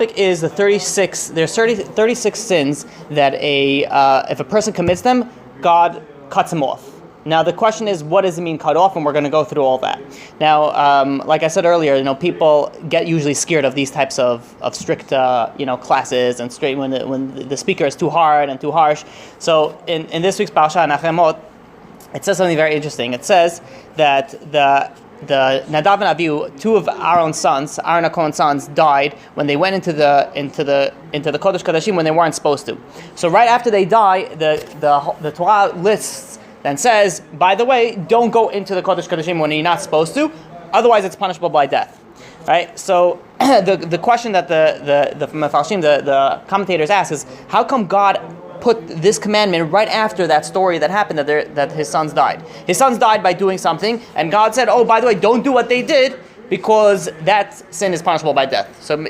topic is the 36. There's 36 sins that if a person commits them, God cuts him off. Now the question is, what does it mean cut off? And we're going to go through all that. Now, like I said earlier, people get usually scared of these types of strict, classes and straight when the speaker is too hard and too harsh. So in this week's Parasha Nachemot, it says something very interesting. It says that the Nadav and Avihu, two of Aaron's sons, Aaron and Cohen's sons, died when they went into the Kodesh Kodashim when they weren't supposed to. So right after they die, the Torah lists and says, by the way, don't go into the Kodesh Kodashim when you're not supposed to, otherwise it's punishable by death. Right? So the question that the Mefarshim, the commentators ask is, how come God put this commandment right after that story that happened that his sons died? His sons died by doing something, and God said, oh, by the way, don't do what they did, because that sin is punishable by death. So,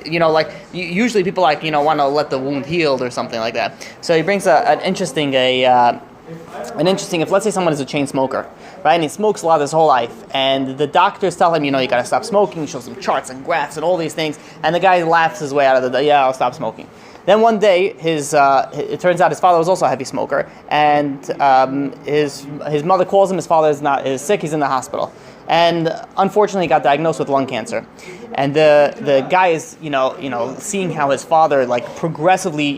usually people want to let the wound heal or something like that. So he brings an interesting, if let's say someone is a chain smoker, right, and he smokes a lot his whole life, and the doctors tell him, you got to stop smoking, show some charts and graphs and all these things, and the guy laughs his way out of yeah, I'll stop smoking. Then one day, it turns out his father was also a heavy smoker, and his mother calls him. His father is sick. He's in the hospital, and unfortunately, he got diagnosed with lung cancer. And the guy is seeing how his father progressively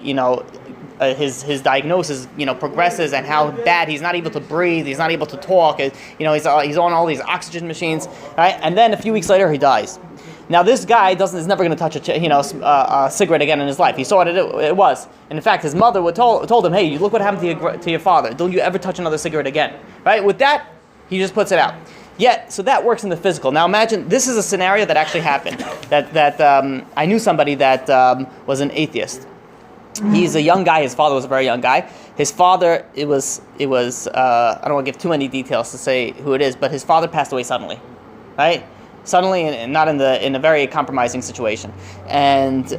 his diagnosis progresses, and how bad he's not able to breathe. He's not able to talk. He's on all these oxygen machines, right? And then a few weeks later, he dies. Now this guy is never going to touch a cigarette again in his life. He saw what it was, and in fact, his mother told him, "Hey, look what happened to your father. Don't you ever touch another cigarette again." Right? With that, he just puts it out. So that works in the physical. Now imagine this is a scenario that actually happened. That I knew somebody that was an atheist. He's a young guy. His father was a very young guy. His father, it was. I don't want to give too many details to say who it is, but his father passed away suddenly, right? Suddenly, and not in a very compromising situation. And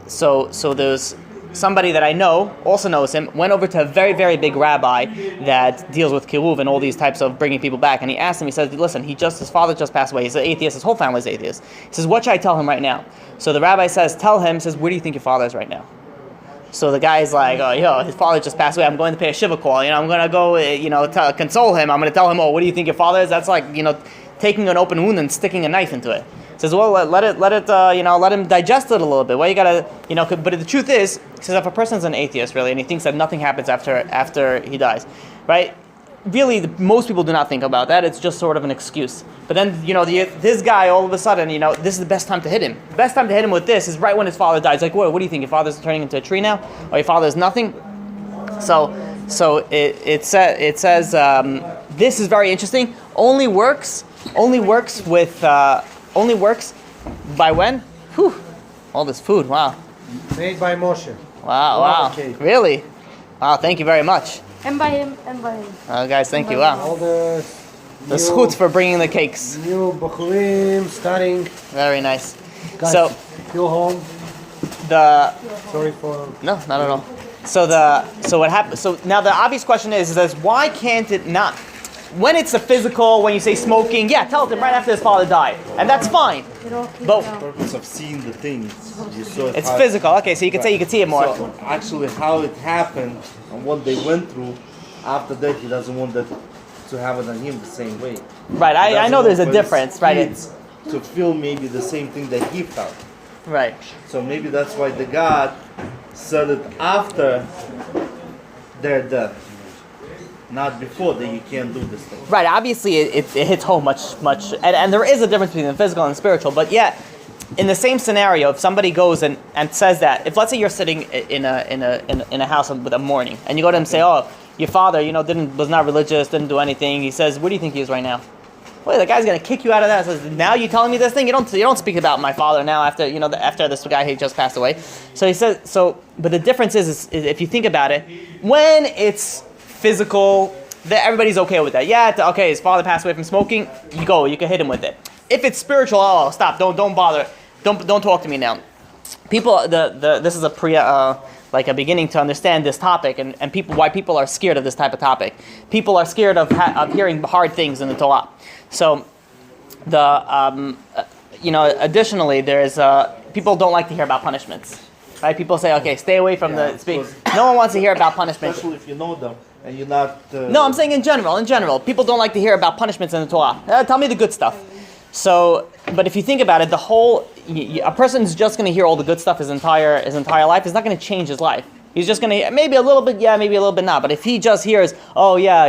so there's somebody that I know, also knows him, went over to a very, very big rabbi that deals with kiruv and all these types of bringing people back. And he asked him, he says, listen, his father just passed away. He's an atheist. His whole family's atheist. He says, what should I tell him right now? So the rabbi says, tell him, says, where do you think your father is right now? So the guy's like, his father just passed away. I'm going to pay a shiva call. I'm going to go, console him. I'm going to tell him, what do you think your father is? That's like, taking an open wound and sticking a knife into it. He says, well, let him digest it a little bit. Well, you gotta, but the truth is, he says, if a person's an atheist, really, and he thinks that nothing happens after he dies, right? Really, most people do not think about that. It's just sort of an excuse. But then, this guy, all of a sudden, this is the best time to hit him. The best time to hit him with this is right when his father dies. Like, what do you think? Your father's turning into a tree now? Or your father is nothing? So it says, this is very interesting. Only works by when? Whew. All this food, wow. Made by Moshe. Wow. Really? Wow, thank you very much. And by him. Guys, thank you, wow. All the schutz for bringing the cakes. New Bachurim starting. Very nice. Guys, So, feel home. Sorry for... No, not at all. So what happened? So now the obvious question is why can't it not? When it's a physical, when you say smoking, tell them right after his father died, and that's fine. But the purpose of seeing the things, you saw it's physical. Okay, so you can see it more. So actually, how it happened and what they went through, after that, he doesn't want that to happen on him the same way. Right. I know there's a difference, right? It's to feel maybe the same thing that he felt. Right. So maybe that's why the God said it after their death. Not before, that you can't do this thing. Right, obviously it hits home much, and there is a difference between the physical and the spiritual, but yet, in the same scenario, if somebody goes and says that, if let's say you're sitting in a house with a mourning, and you go to him and say, your father, was not religious, didn't do anything, he says, where do you think he is right now? Well, the guy's gonna kick you out of that. Says, now you telling me this thing? You don't speak about my father now after after this guy who just passed away. So he says but the difference is if you think about it, when it's physical, that everybody's okay with that. Okay, his father passed away from smoking, you can hit him with it. If it's spiritual, stop, don't bother, don't talk to me now. People, this is a beginning to understand this topic and why people are scared of this type of topic. People are scared of hearing hard things in the Torah. So additionally, there's people don't like to hear about punishments. Right? People say, okay, stay away from the speak. No one wants to hear about punishment. Especially if you know them and you're not. No, I'm saying in general. People don't like to hear about punishments in the Torah. Tell me the good stuff. So, but if you think about it, a person's just going to hear all the good stuff his entire life. It's not going to change his life. He's just going to, maybe a little bit, yeah, maybe a little bit not. But if he just hears, oh yeah,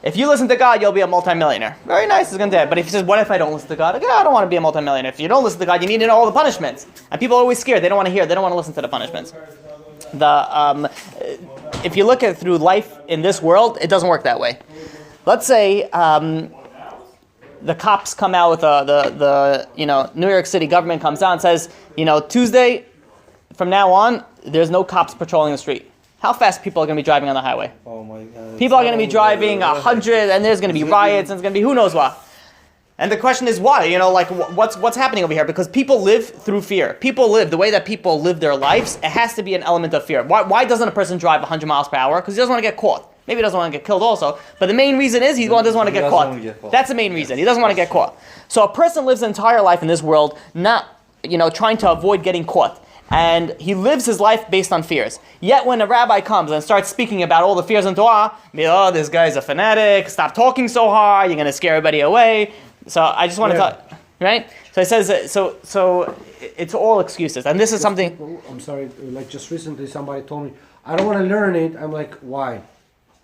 if you listen to God, you'll be a multimillionaire. Very nice, he's going to do it. But if he says, what if I don't listen to God? Okay, I don't want to be a multimillionaire. If you don't listen to God, you need to know all the punishments. And people are always scared. They don't want to hear. They don't want to listen to the punishments. If you look at it through life in this world, it doesn't work that way. Let's say the cops come out with the New York City government comes out and says, Tuesday, from now on, there's no cops patrolling the street. How fast people are going to be driving on the highway? Oh my God. People are going to be driving 100, and there's going to be riots, and it's going to be who knows what. And the question is why? What's happening over here? Because people live through fear. The way that people live their lives, it has to be an element of fear. Why doesn't a person drive 100 miles per hour? Because he doesn't want to get caught. Maybe he doesn't want to get killed also. But the main reason is he doesn't want to get caught. That's the main reason. He doesn't want to get caught. So a person lives his entire life in this world not, trying to avoid getting caught. And he lives his life based on fears. Yet when a rabbi comes and starts speaking about all the fears in Torah, this guy's a fanatic, stop talking so hard, you're going to scare everybody away. So I just want to talk, right? So it says, so it's all excuses. And this is something... I'm sorry, like just recently somebody told me, I don't want to learn it. I'm like, why?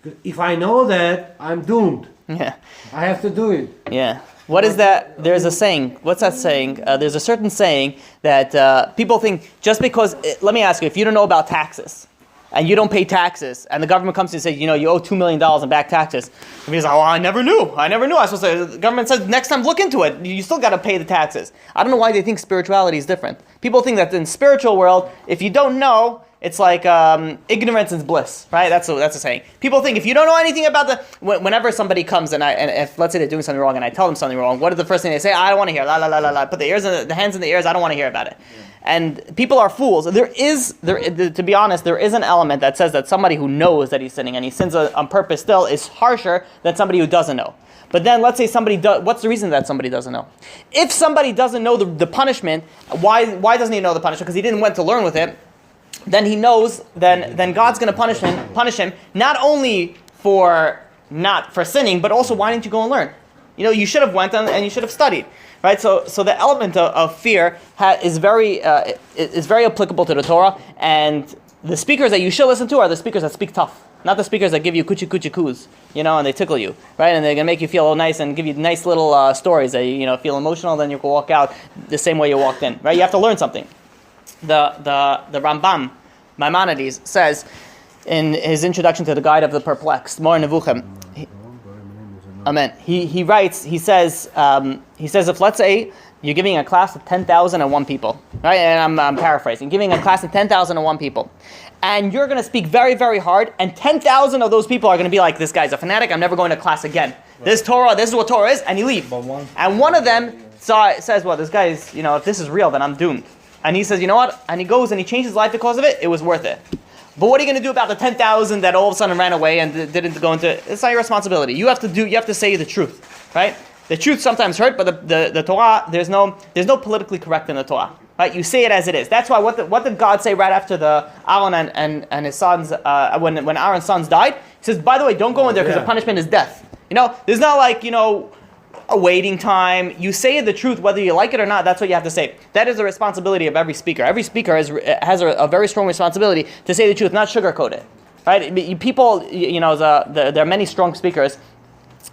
Because if I know that, I'm doomed. Yeah. I have to do it. Yeah. What is that? There's a saying. What's that saying? There's a certain saying that people think just because... let me ask you, if you don't know about taxes, and you don't pay taxes, and the government comes to you and says, you owe $2 million in back taxes. And he's like, I never knew. The government said, next time look into it. You still got to pay the taxes. I don't know why they think spirituality is different. People think that in the spiritual world, if you don't know, it's like ignorance is bliss, right? That's a saying. People think if you don't know anything about whenever somebody comes and if let's say they're doing something wrong and I tell them something wrong, what is the first thing they say? I don't want to hear. La la la la la. Put the hands in the ears. I don't want to hear about it. Yeah. And people are fools. To be honest, there is an element that says that somebody who knows that he's sinning and he sins on purpose still is harsher than somebody who doesn't know. But then let's say somebody does. What's the reason that somebody doesn't know? If somebody doesn't know the punishment, why doesn't he know the punishment? Because he didn't want to learn with it. Then he knows. Then God's going to punish him not only for sinning, but also why didn't you go and learn? You should have went and you should have studied. Right, so the element of fear is very applicable to the Torah, and the speakers that you should listen to are the speakers that speak tough, not the speakers that give you kuchi kuchi kus, and they tickle you, right, and they're gonna make you feel all nice and give you nice little stories that you feel emotional, then you can walk out the same way you walked in, right? You have to learn something. The Rambam, Maimonides, says in his introduction to the Guide of the Perplexed, Mor Nevuchim. Amen. He writes. He says. If let's say you're giving a class of 10,001 people, right? And I'm paraphrasing. Giving a class of 10,001 people, and you're going to speak very, very hard, and 10,000 of those people are going to be like, "This guy's a fanatic. I'm never going to class again. Right. This is what Torah is," and you leave. And one of them says, "Well, this guy is. If this is real, then I'm doomed." And he says, "You know what?" And he goes and he changes his life because of it. It was worth it. But what are you going to do about the 10,000 that all of a sudden ran away and didn't go into? It's not your responsibility. You have to say the truth, right? The truth sometimes hurt, but the Torah, there's no politically correct in the Torah, right? You say it as it is. That's why what did God say right after the Aaron and his sons when Aaron's sons died? He says, by the way, don't go in there because the punishment is death. There's not like a waiting time. You say the truth whether you like it or not. That's what you have to say. That is the responsibility of every speaker. Every speaker has a very strong responsibility to say the truth, not sugarcoat it. Right? People, there are many strong speakers.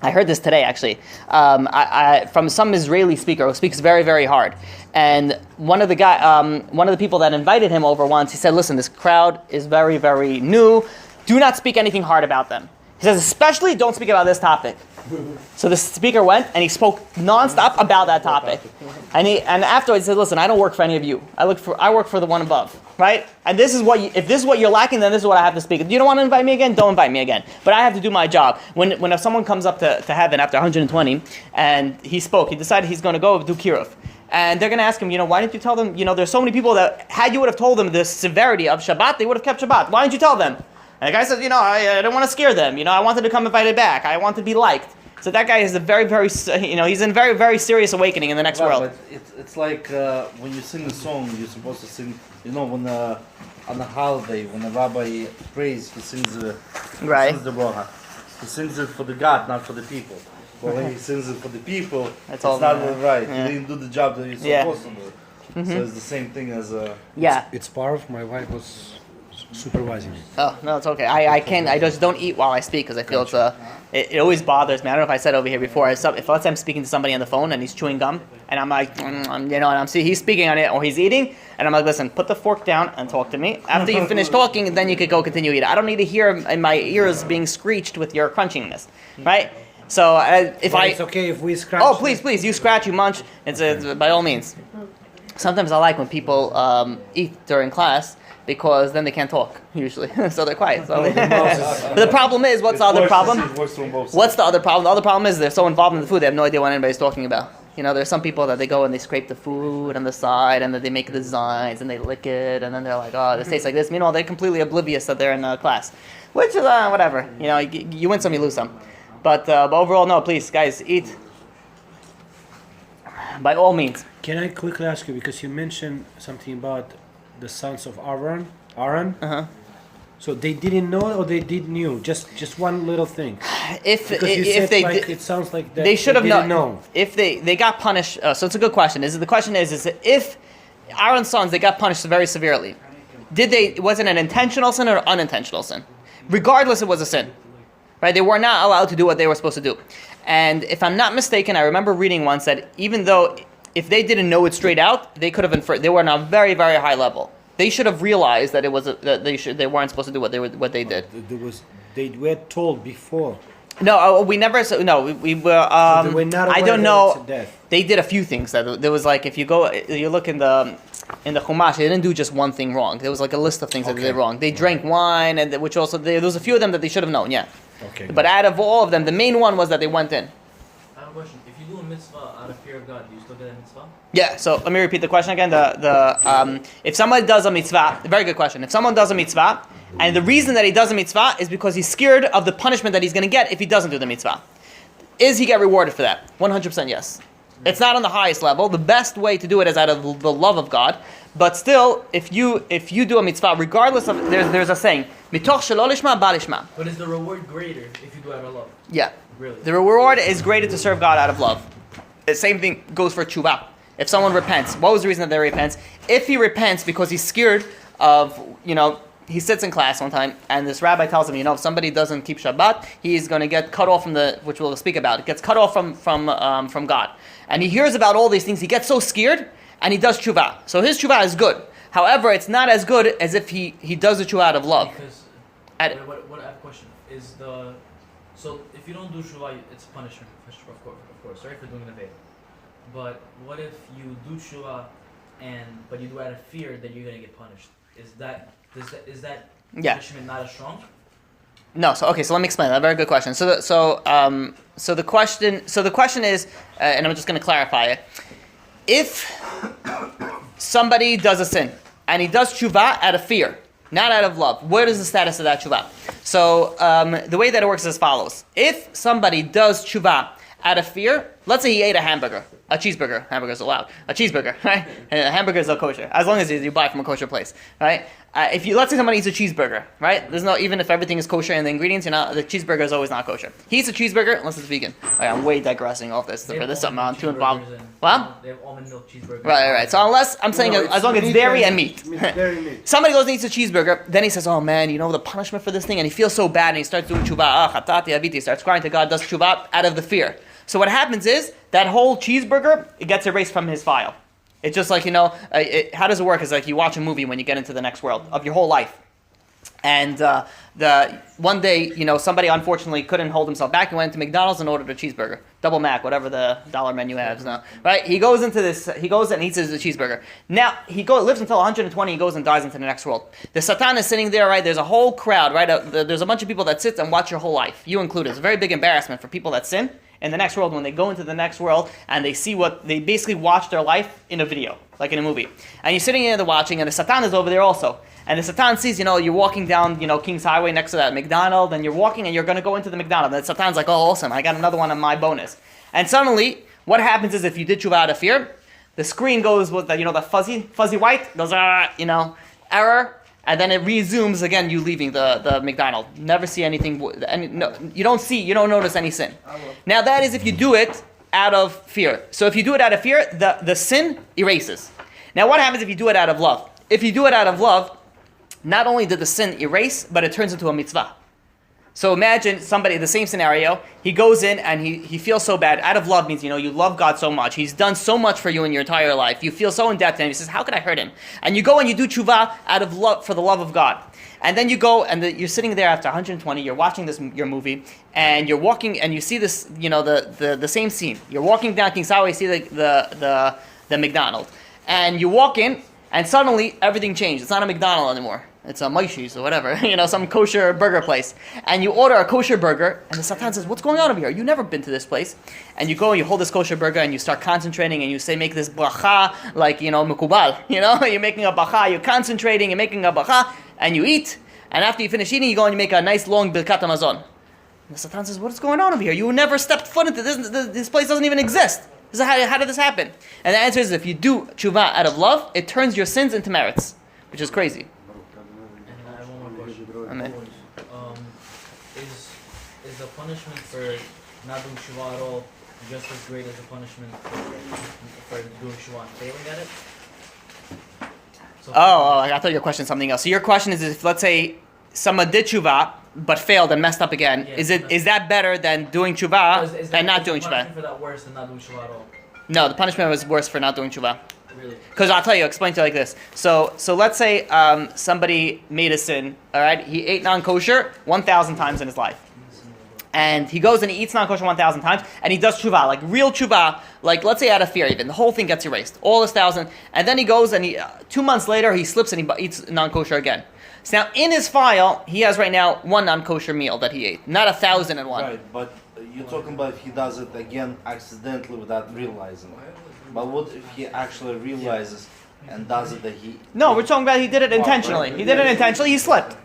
I heard this today actually from some Israeli speaker who speaks very, very hard. And one of the people that invited him over once, he said, "Listen, this crowd is very, very new. Do not speak anything hard about them." He says, especially don't speak about this topic. So the speaker went and he spoke nonstop about that topic. And afterwards he said, "Listen, I don't work for any of you. I work for the one above." Right? And if this is what you're lacking, then this is what I have to speak. You don't want to invite me again? Don't invite me again. But I have to do my job. When if someone comes up to heaven after 120 and he decided he's going to go do kiruv. And they're going to ask him, why didn't you tell them, there's so many people that had you would have told them the severity of Shabbat, they would have kept Shabbat. Why didn't you tell them? And the guy says, I don't want to scare them. I wanted to come invited back. I want to be liked. So that guy is a very, very, he's in very, very serious awakening in the next world. But it's like when you sing a song, you're supposed to sing, when on a holiday, when a rabbi prays, he sings the bracha. He sings it for the God, not for the people. But when he sings it for the people, it's not right. Yeah. He didn't do the job that he's supposed to do. So it's the same thing as It's part of my wife was supervising me. Oh no, it's okay. I just don't eat while I speak because I feel it always bothers me. I don't know if I said over here before. If let's say I'm speaking to somebody on the phone and he's chewing gum, and I'm like, and he's speaking on it or he's eating, and I'm like, listen, put the fork down and talk to me. After you finish talking, then you could go continue eating. I don't need to hear in my ears being screeched with your crunchingness, right? So It's okay if we scratch. Oh, please, you scratch, you munch. It's by all means. Sometimes I like when people eat during class because then they can't talk usually, so they're quiet. So but the problem is, what's the other problem? What's the other problem? The other problem is they're so involved in the food they have no idea what anybody's talking about. There's some people that they go and they scrape the food on the side and then they make designs and they lick it and then they're like, oh, this tastes like this. Meanwhile, they're completely oblivious that they're in class, which is whatever. You win some, you lose some. But overall, no, please, guys, eat. By all means. Can I quickly ask you, because you mentioned something about the sons of Aaron? Uh-huh. So they didn't know or they did knew? Just one little thing. If they it sounds like that they should have known. If they got punished, so it's a good question. The question is if Aaron's sons, they got punished very severely, was it an intentional sin or unintentional sin? Regardless, it was a sin. Right? They were not allowed to do what they were supposed to do. And if I'm not mistaken, I remember reading once that even though if they didn't know it straight out, they could have inferred. They were on a very, very high level. They should have realized that they weren't supposed to do what they did. They were told before. No, we never. No, we were. They were not aware I don't that know. it's a death. They did a few things. There was like if you look in the Chumash, they didn't do just one thing wrong. There was like a list of things that they did wrong. They drank wine, and which also there was a few of them that they should have known. Yeah. Okay. But out of all of them, the main one was that they went in. I have a question. If you do a mitzvah out of fear of God, do you still get a mitzvah? Yeah, so let me repeat the question again. If somebody does a mitzvah, very good question. If someone does a mitzvah, and the reason that he does a mitzvah is because he's scared of the punishment that he's going to get if he doesn't do the mitzvah, is he get rewarded for that? 100% yes. It's not on the highest level. The best way to do it is out of the love of God. But still, if you do a mitzvah, regardless of there's a saying, mitoch shelo lishma ba lishma. But is the reward greater if you do it out of love? Yeah. Really? The reward is greater to serve God out of love. The same thing goes for tshuva. If someone repents, what was the reason that they repents? If he repents because he's scared of, he sits in class one time and this rabbi tells him, if somebody doesn't keep Shabbat, he's going to get cut off from which we'll speak about. It gets cut off from God. And he hears about all these things. He gets so scared and he does tshuva. So his tshuva is good. However, it's not as good as if he does the tshuva out of love. Because, what I have a question. So if you don't do tshuva, it's punishment, of course, right, for doing the Veda. But what if you do tshuva but you do it out of fear that you're going to get punished? Is that punishment not as strong? No. So let me explain that. Very good question. So the question is, and I'm just going to clarify it. If somebody does a sin and he does tshuva out of fear, not out of love, what is the status of that tshuva? So the way that it works is as follows: if somebody does tshuva out of fear, let's say he ate a cheeseburger. Hamburgers are allowed. A cheeseburger, right? And hamburgers are kosher as long as you buy from a kosher place, right? Let's say somebody eats a cheeseburger, right? There's no, even if everything is kosher and the ingredients, the cheeseburger is always not kosher. He eats a cheeseburger unless it's vegan. Okay, I'm way digressing off this. There's something I'm too involved. What? They have almond milk cheeseburgers. Right. So unless I'm saying as long as it's dairy and meat. Dairy meat. Somebody goes and eats a cheeseburger, then he says, "Oh man, the punishment for this thing," and he feels so bad, and he starts doing tshuva. Chatati aviti. He starts crying to God, does tshuva out of the fear. So what happens is that whole cheeseburger, it gets erased from his file. It's just like, how does it work? It's like you watch a movie when you get into the next world of your whole life. And one day, somebody unfortunately couldn't hold himself back. He went into McDonald's and ordered a cheeseburger. Double Mac, whatever the dollar menu has now. Right? He goes and eats his cheeseburger. Now, lives until 120, he goes and dies into the next world. The Satan is sitting there, right? There's a whole crowd, right? There's a bunch of people that sit and watch your whole life. You included. It's a very big embarrassment for people that sin. In the next world, when they go into the next world and they see what they basically watch their life in a video, like in a movie. And you're sitting there watching, and the Satan is over there also. And the Satan sees, you're walking down, King's Highway next to that McDonald's, and you're walking and you're going to go into the McDonald's. And the Satan's like, oh, awesome, I got another one on my bonus. And suddenly, what happens is if you did tshuva out of fear, the screen goes with the fuzzy white, goes, error, and then it resumes again, you leaving the McDonald's. Never see anything, you don't notice any sin. Now that is if you do it out of fear. So if you do it out of fear, the sin erases. Now what happens if you do it out of love? If you do it out of love, not only did the sin erase, but it turns into a mitzvah. So imagine somebody, the same scenario, he goes in and he feels so bad. Out of love means, you love God so much. He's done so much for you in your entire life. You feel so in debt to him. He says, how could I hurt him? And you go and you do tshuva out of love, for the love of God. And then you go and you're sitting there after 120, you're watching your movie, and you're walking and you see this, the same scene. You're walking down King's Highway, you see the McDonald's. And you walk in, and suddenly everything changed. It's not a McDonald's anymore. It's a Maishi's or whatever, some kosher burger place. And you order a kosher burger, and the Satan says, what's going on over here? You've never been to this place. And you go and you hold this kosher burger, and you start concentrating, and you say, make this bracha, like, mekubal. You're making a bracha, you're concentrating, you're making a bracha, and you eat. And after you finish eating, you go and you make a nice long birkat hamazon. And the Satan says, what's going on over here? You never stepped foot into this. This place doesn't even exist. This is how did this happen? And the answer is, if you do tshuva out of love, it turns your sins into merits, which is crazy. And I have one more question. Amen. Is the punishment for not doing tshuva at all just as great as the punishment for doing tshuva and failing at it? So I thought your question is something else. So your question is, if let's say someone did tshuva but failed and messed up again, is that better than doing tshuva and not doing tshuva? Is the punishment for that worse than not doing tshuva at all? No, the punishment was worse for not doing tshuva. Really? Because I'll explain to you like this. So let's say somebody made a sin, all right? He ate non-kosher 1,000 times in his life. And he goes and he eats non-kosher 1,000 times, and he does tshuva, like real tshuva, like let's say out of fear even. The whole thing gets erased, all his 1,000. And then he goes and 2 months later, he slips and he eats non-kosher again. So now in his file, he has right now one non-kosher meal that he ate, not 1,001. Right, but you're talking about if he does it again accidentally without realizing it. But what if he actually realizes and does it that he... No, we're talking about he did it intentionally. He did it intentionally, he slipped.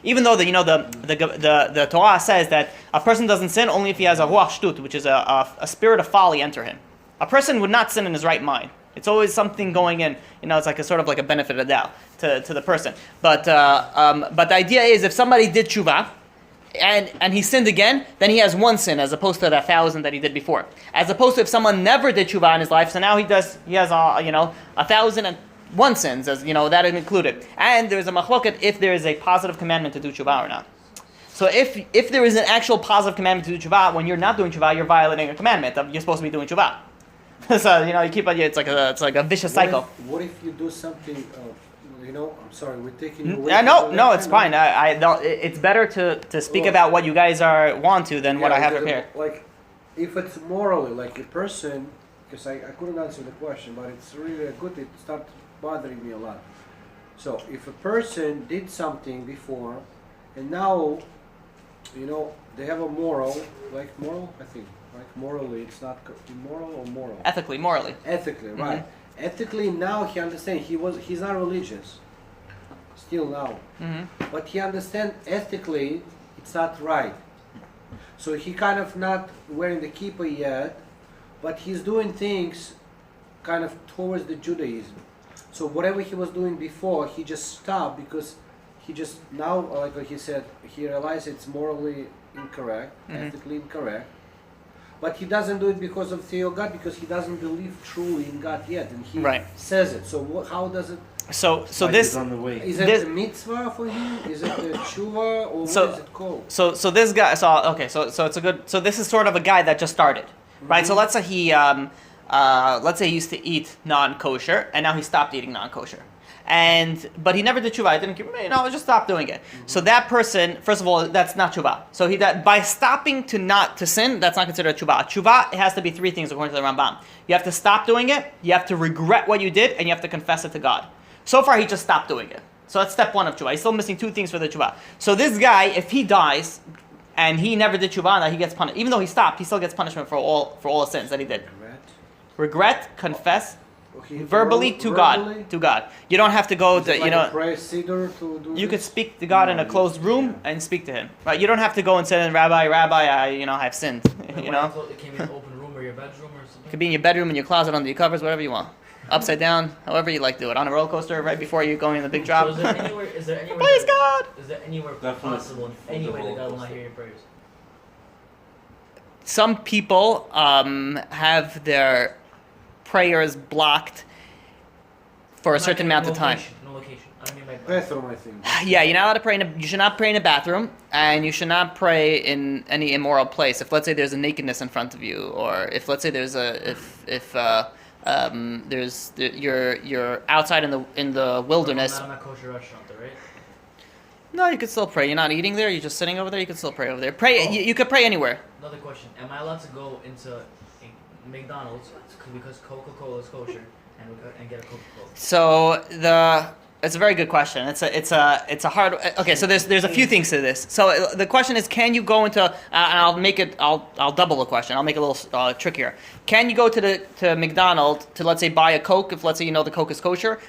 Even though the Torah says that a person doesn't sin only if he has a ruach shtut, which is a spirit of folly enter him. A person would not sin in his right mind. It's always something going in. It's like a sort of like a benefit of the doubt to the person. But the idea is if somebody did tshuva and he sinned again, then he has one sin as opposed to the 1,000 that he did before. As opposed to if someone never did tshuva in his life, so now he has 1,001 sins, as that is included. And there is a machloket if there is a positive commandment to do tshuva or not. So if there is an actual positive commandment to do tshuva, when you're not doing tshuva, you're violating a commandment. You're supposed to be doing tshuva. So you keep on. It's like a vicious cycle. What if you do something? I'm sorry, we're taking you away. No, it's fine. It's better to speak about what you guys want to than what I have prepared. Like, if it's morally, like a person, because I couldn't answer the question, but it's really good. It started bothering me a lot. So if a person did something before, and now, they have a moral, I think. Like morally, it's not immoral or moral. Morally. Ethically, right? Mm-hmm. Ethically, now he understands. He's not religious. Still now, but he understands ethically it's not right. So he kind of not wearing the kippah yet, but he's doing things kind of towards the Judaism. So whatever he was doing before, he just stopped because he just now, like what he said, he realized it's morally incorrect, ethically incorrect. But he doesn't do it because of fear of God, because he doesn't believe truly in God yet, and he says it. So how does it? So this on the way. Is it a mitzvah for him? Is it a tshuva, or what is it called? So this guy. So it's a good. So this is sort of a guy that just started, right? So let's say he used to eat non-kosher, and now he stopped eating non-kosher. But he never did tshuva. He didn't, just stop doing it. So that person, first of all, that's not tshuva. So by stopping to sin, that's not considered tshuva. Tshuva, it has to be 3 things according to the Rambam. You have to stop doing it, you have to regret what you did, and you have to confess it to God. So far, he just stopped doing it. So that's step 1 of tshuva. He's still missing 2 things for the tshuva. So this guy, if he dies, and he never did tshuva, now he gets punished. Even though he stopped, he still gets punishment for all the sins that he did. Regret, confess, verbally to God. To God. You don't have to go to, pray Siddur to do you this? could speak to God in a closed room and speak to Him. Right? You don't have to go and say, Rabbi, I've sinned. It can be an open room or your bedroom or something. It could be in your bedroom, in your closet, under your covers, whatever you want. Upside down, however you like to do it. On a roller coaster, right before you go in the big drop. So is there anywhere Praise God! Is there anywhere possible, in any way that God will not hear your prayers? Some people have their prayers blocked for a certain amount of time. No location. I don't mean by Bathroom, I think. Yeah, you're not allowed to pray you should not pray in a bathroom, and you should not pray in any immoral place. If, let's say, there's a nakedness in front of you, or if, let's say, you're outside in the wilderness. Not a kosher restaurant, though, right? No, you could still pray. You're not eating there. You're just sitting over there. You could still pray over there. Pray. You could pray anywhere. Another question: am I allowed to go into McDonald's because Coca-Cola is kosher and get a Coca-Cola? So it's a very good question. It's a hard. Okay, so there's a few things to this. So the question is, can you go into? And I'll double the question. I'll make it a little trickier. Can you go to McDonald's to, let's say, buy a Coke if, let's say, the Coke is kosher,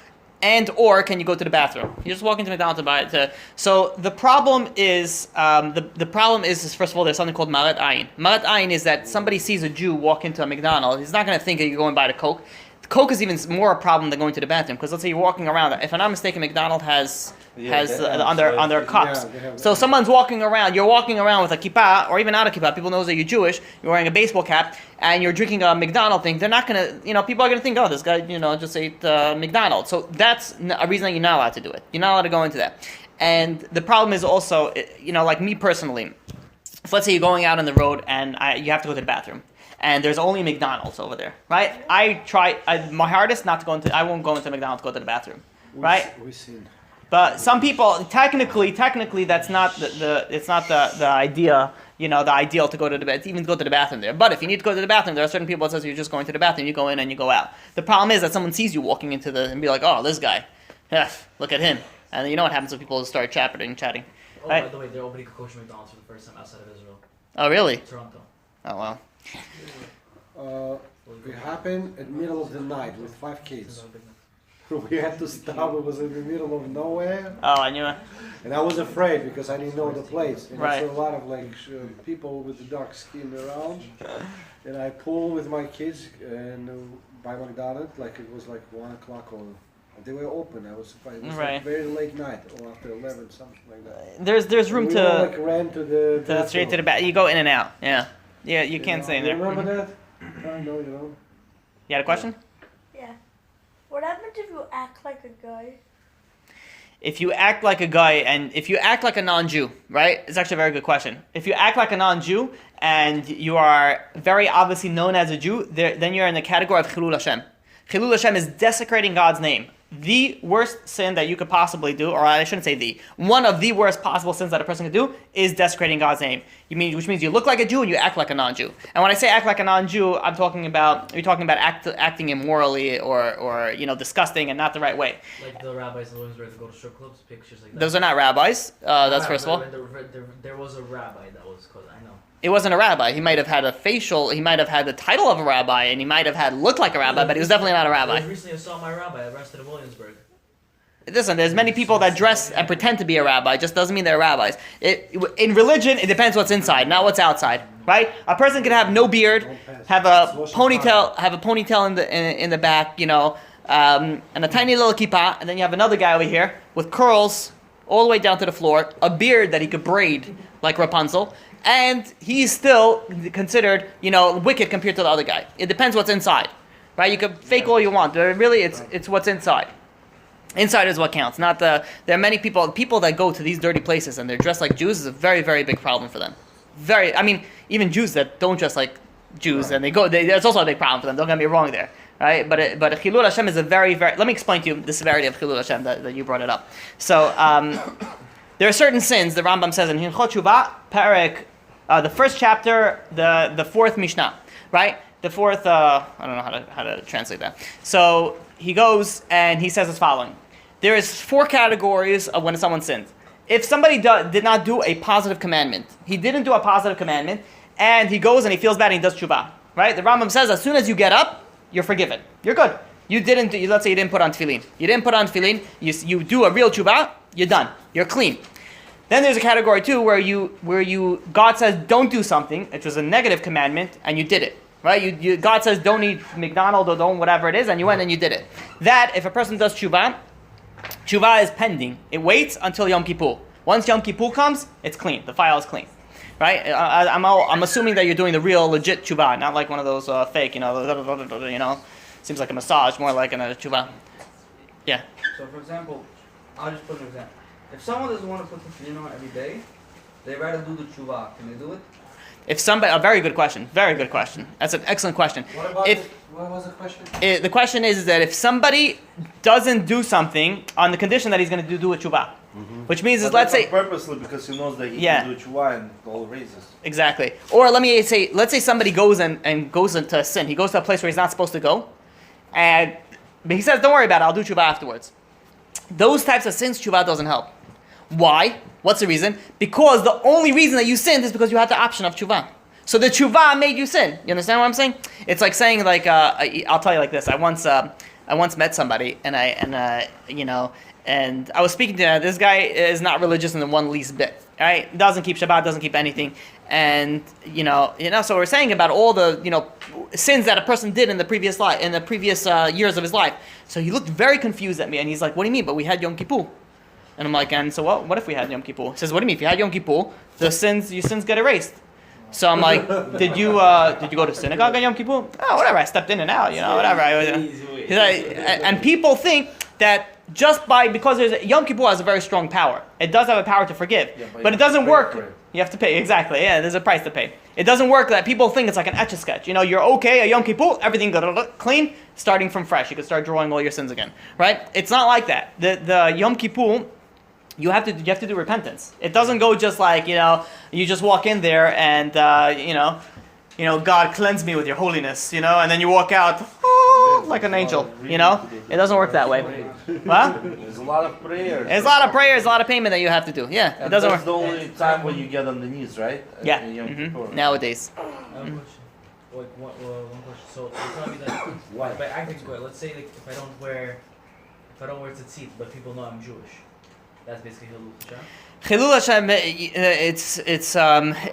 or can you go to the bathroom? You just walk into McDonald's and buy it. So the problem is the problem is first of all, there's something called marat ayin. Marat ayin is that somebody sees a Jew walk into a McDonald's. He's not going to think that you're going to buy the Coke. Coke is even more a problem than going to the bathroom, because let's say you're walking around. If I'm not mistaken, McDonald's has on their cups. So someone's walking around. You're walking around with a kippah, or even not a kippah. People know that you're Jewish. You're wearing a baseball cap, and you're drinking a McDonald's thing. They're not gonna, people are gonna think, oh, this guy, just ate McDonald's. So that's a reason that you're not allowed to do it. You're not allowed to go into that. And the problem is also, like me personally, if let's say you're going out on the road and you have to go to the bathroom, and there's only McDonald's over there, right? I try my hardest not to go into. I won't go into McDonald's to go to the bathroom, right? We've seen. But some people, technically, that's not it's not the idea. The ideal to go to the bed, even to go to the bathroom there. But if you need to go to the bathroom, there are certain people that says you're just going to the bathroom. You go in and you go out. The problem is that someone sees you walking into and be like, oh, this guy, look at him. And you know what happens when people start chatting. Oh, right? By the way, they're opening kosher McDonald's for the first time outside of Israel. Oh, really? Toronto. Oh, wow. It happened in the middle of the night with 5 kids. We had to stop. It was in the middle of nowhere. Oh, I knew it. And I was afraid because I didn't know the place. And Right. I saw a lot of people with the dark skin around. And I pulled with my kids and by McDonald's, it was 1 o'clock or they were open. I was surprised. It was Right. very late night or after 11, something like that. There's room we to all, ran to the straight to the back. You go in and out. Yeah. Yeah, you can't stay in there. Remember Mhm. that? I know, You had a question? Yeah. What happens if you act like a guy? If you act like a guy and if you act like a non-Jew, right? It's actually a very good question. If you act like a non-Jew and you are very obviously known as a Jew, then you're in the category of Chilul Hashem. Chilul Hashem is desecrating God's name. The worst sin that you could possibly do, or I shouldn't say one of the worst possible sins that a person could do is desecrating God's name. Which means you look like a Jew and you act like a non-Jew. And when I say act like a non-Jew, you're talking about acting immorally or disgusting and not the right way. Like the rabbis in Williamsburg that go to strip clubs, pictures like that. Those are not rabbis. That's first of all. There was a rabbi that was called, I know. It wasn't a rabbi. He might have had he might have had the title of a rabbi, and he might have looked like a rabbi, but he was definitely not a rabbi. Recently I saw my rabbi arrested in Williamsburg. Listen, there's many people that dress and pretend to be a rabbi. It just doesn't mean they're rabbis. In religion, it depends what's inside, not what's outside, right? A person can have no beard, have a ponytail in the back, and a tiny little kippah, and then you have another guy over here with curls all the way down to the floor, a beard that he could braid like Rapunzel, and he's still considered, wicked compared to the other guy. It depends what's inside, right? You could fake all you want, but really it's what's inside. Inside is what counts. There are many people that go to these dirty places and they're dressed like Jews is a very, very big problem for them. Even Jews that don't dress like Jews and it's also a big problem for them. Don't get me wrong there, right? But Chilul Hashem is a very, very. Let me explain to you the severity of Chilul Hashem that you brought it up. So there are certain sins. The Rambam says in Hilchot Shuvah, Perek, the first chapter, the fourth Mishnah, right? The fourth. I don't know how to translate that. So he goes and he says as following. There is 4 categories of when someone sins. if somebody did not do a positive commandment, he didn't do a positive commandment, and he goes and he feels bad and he does tshuva, right? The Rambam says as soon as you get up, you're forgiven. You're good. Let's say you didn't put on tefillin. You didn't put on tefillin, you do a real tshuva, you're done. You're clean. Then there's a category 2 where God says don't do something, which was a negative commandment, and you did it. Right? God says don't eat McDonald's or don't whatever it is, and you went and you did it. That, if a person does tshuva is pending. It waits until Yom Kippur. Once Yom Kippur comes, it's clean. The file is clean. Right? I'm assuming that you're doing the real, legit tshuva, not like one of those fake, seems like a massage, more like a tshuva. Yeah. So, for example, I'll just put an example. If someone doesn't want to put the tefillin on every day, they rather do the tshuva. Can they do it? A very good question. Very good question. That's an excellent question. What was the question? The question is that if somebody doesn't do something on the condition that he's going to do a tshuva, which means let's say purposely because he knows that he can do tshuva and all raises. Exactly. Or let's say somebody goes and goes into sin. He goes to a place where he's not supposed to go, but he says, "Don't worry about it. I'll do tshuva afterwards." Those types of sins, tshuva doesn't help. Why? What's the reason? Because the only reason that you sinned is because you had the option of tshuva. So the tshuva made you sin. You understand what I'm saying? It's like saying I'll tell you like this. I once met somebody and I was speaking to this guy is not religious in the one least bit. Right? Doesn't keep Shabbat, doesn't keep anything, and so we're saying about all the sins that a person did in the previous life, in the previous years of his life. So he looked very confused at me and he's like, "What do you mean? But we had Yom Kippur." And I'm like, and so what if we had Yom Kippur? He says, "What do you mean? If you had Yom Kippur, your sins get erased." So I'm like, did you go to synagogue on Yom Kippur? Oh, whatever. I stepped in and out, whatever. And people think that just because Yom Kippur has a very strong power. It does have a power to forgive, but it doesn't work. You have to pay, exactly. Yeah, there's a price to pay. It doesnn't work that people think it's like an etch-a-sketch. You're okay at Yom Kippur, everything clean, starting from fresh. You can start drawing all your sins again, right? It's not like that. The Yom Kippur, you have to do repentance. It doesn't go just like, you just walk in there and, God cleanse me with your holiness, and then you walk out, like an angel, It doesn't work that way. What? There's a lot of prayers. There's a lot of prayers, a lot of payment that you have to do. Yeah, it doesn't work. That's the only time when you get on the knees, right? Yeah. Nowadays. I have a question. One question. So you're telling me that by acting square, let's say if I don't wear tzitzit, but people know I'm Jewish, that's basically Hilul Hashem. Chilul Hashem,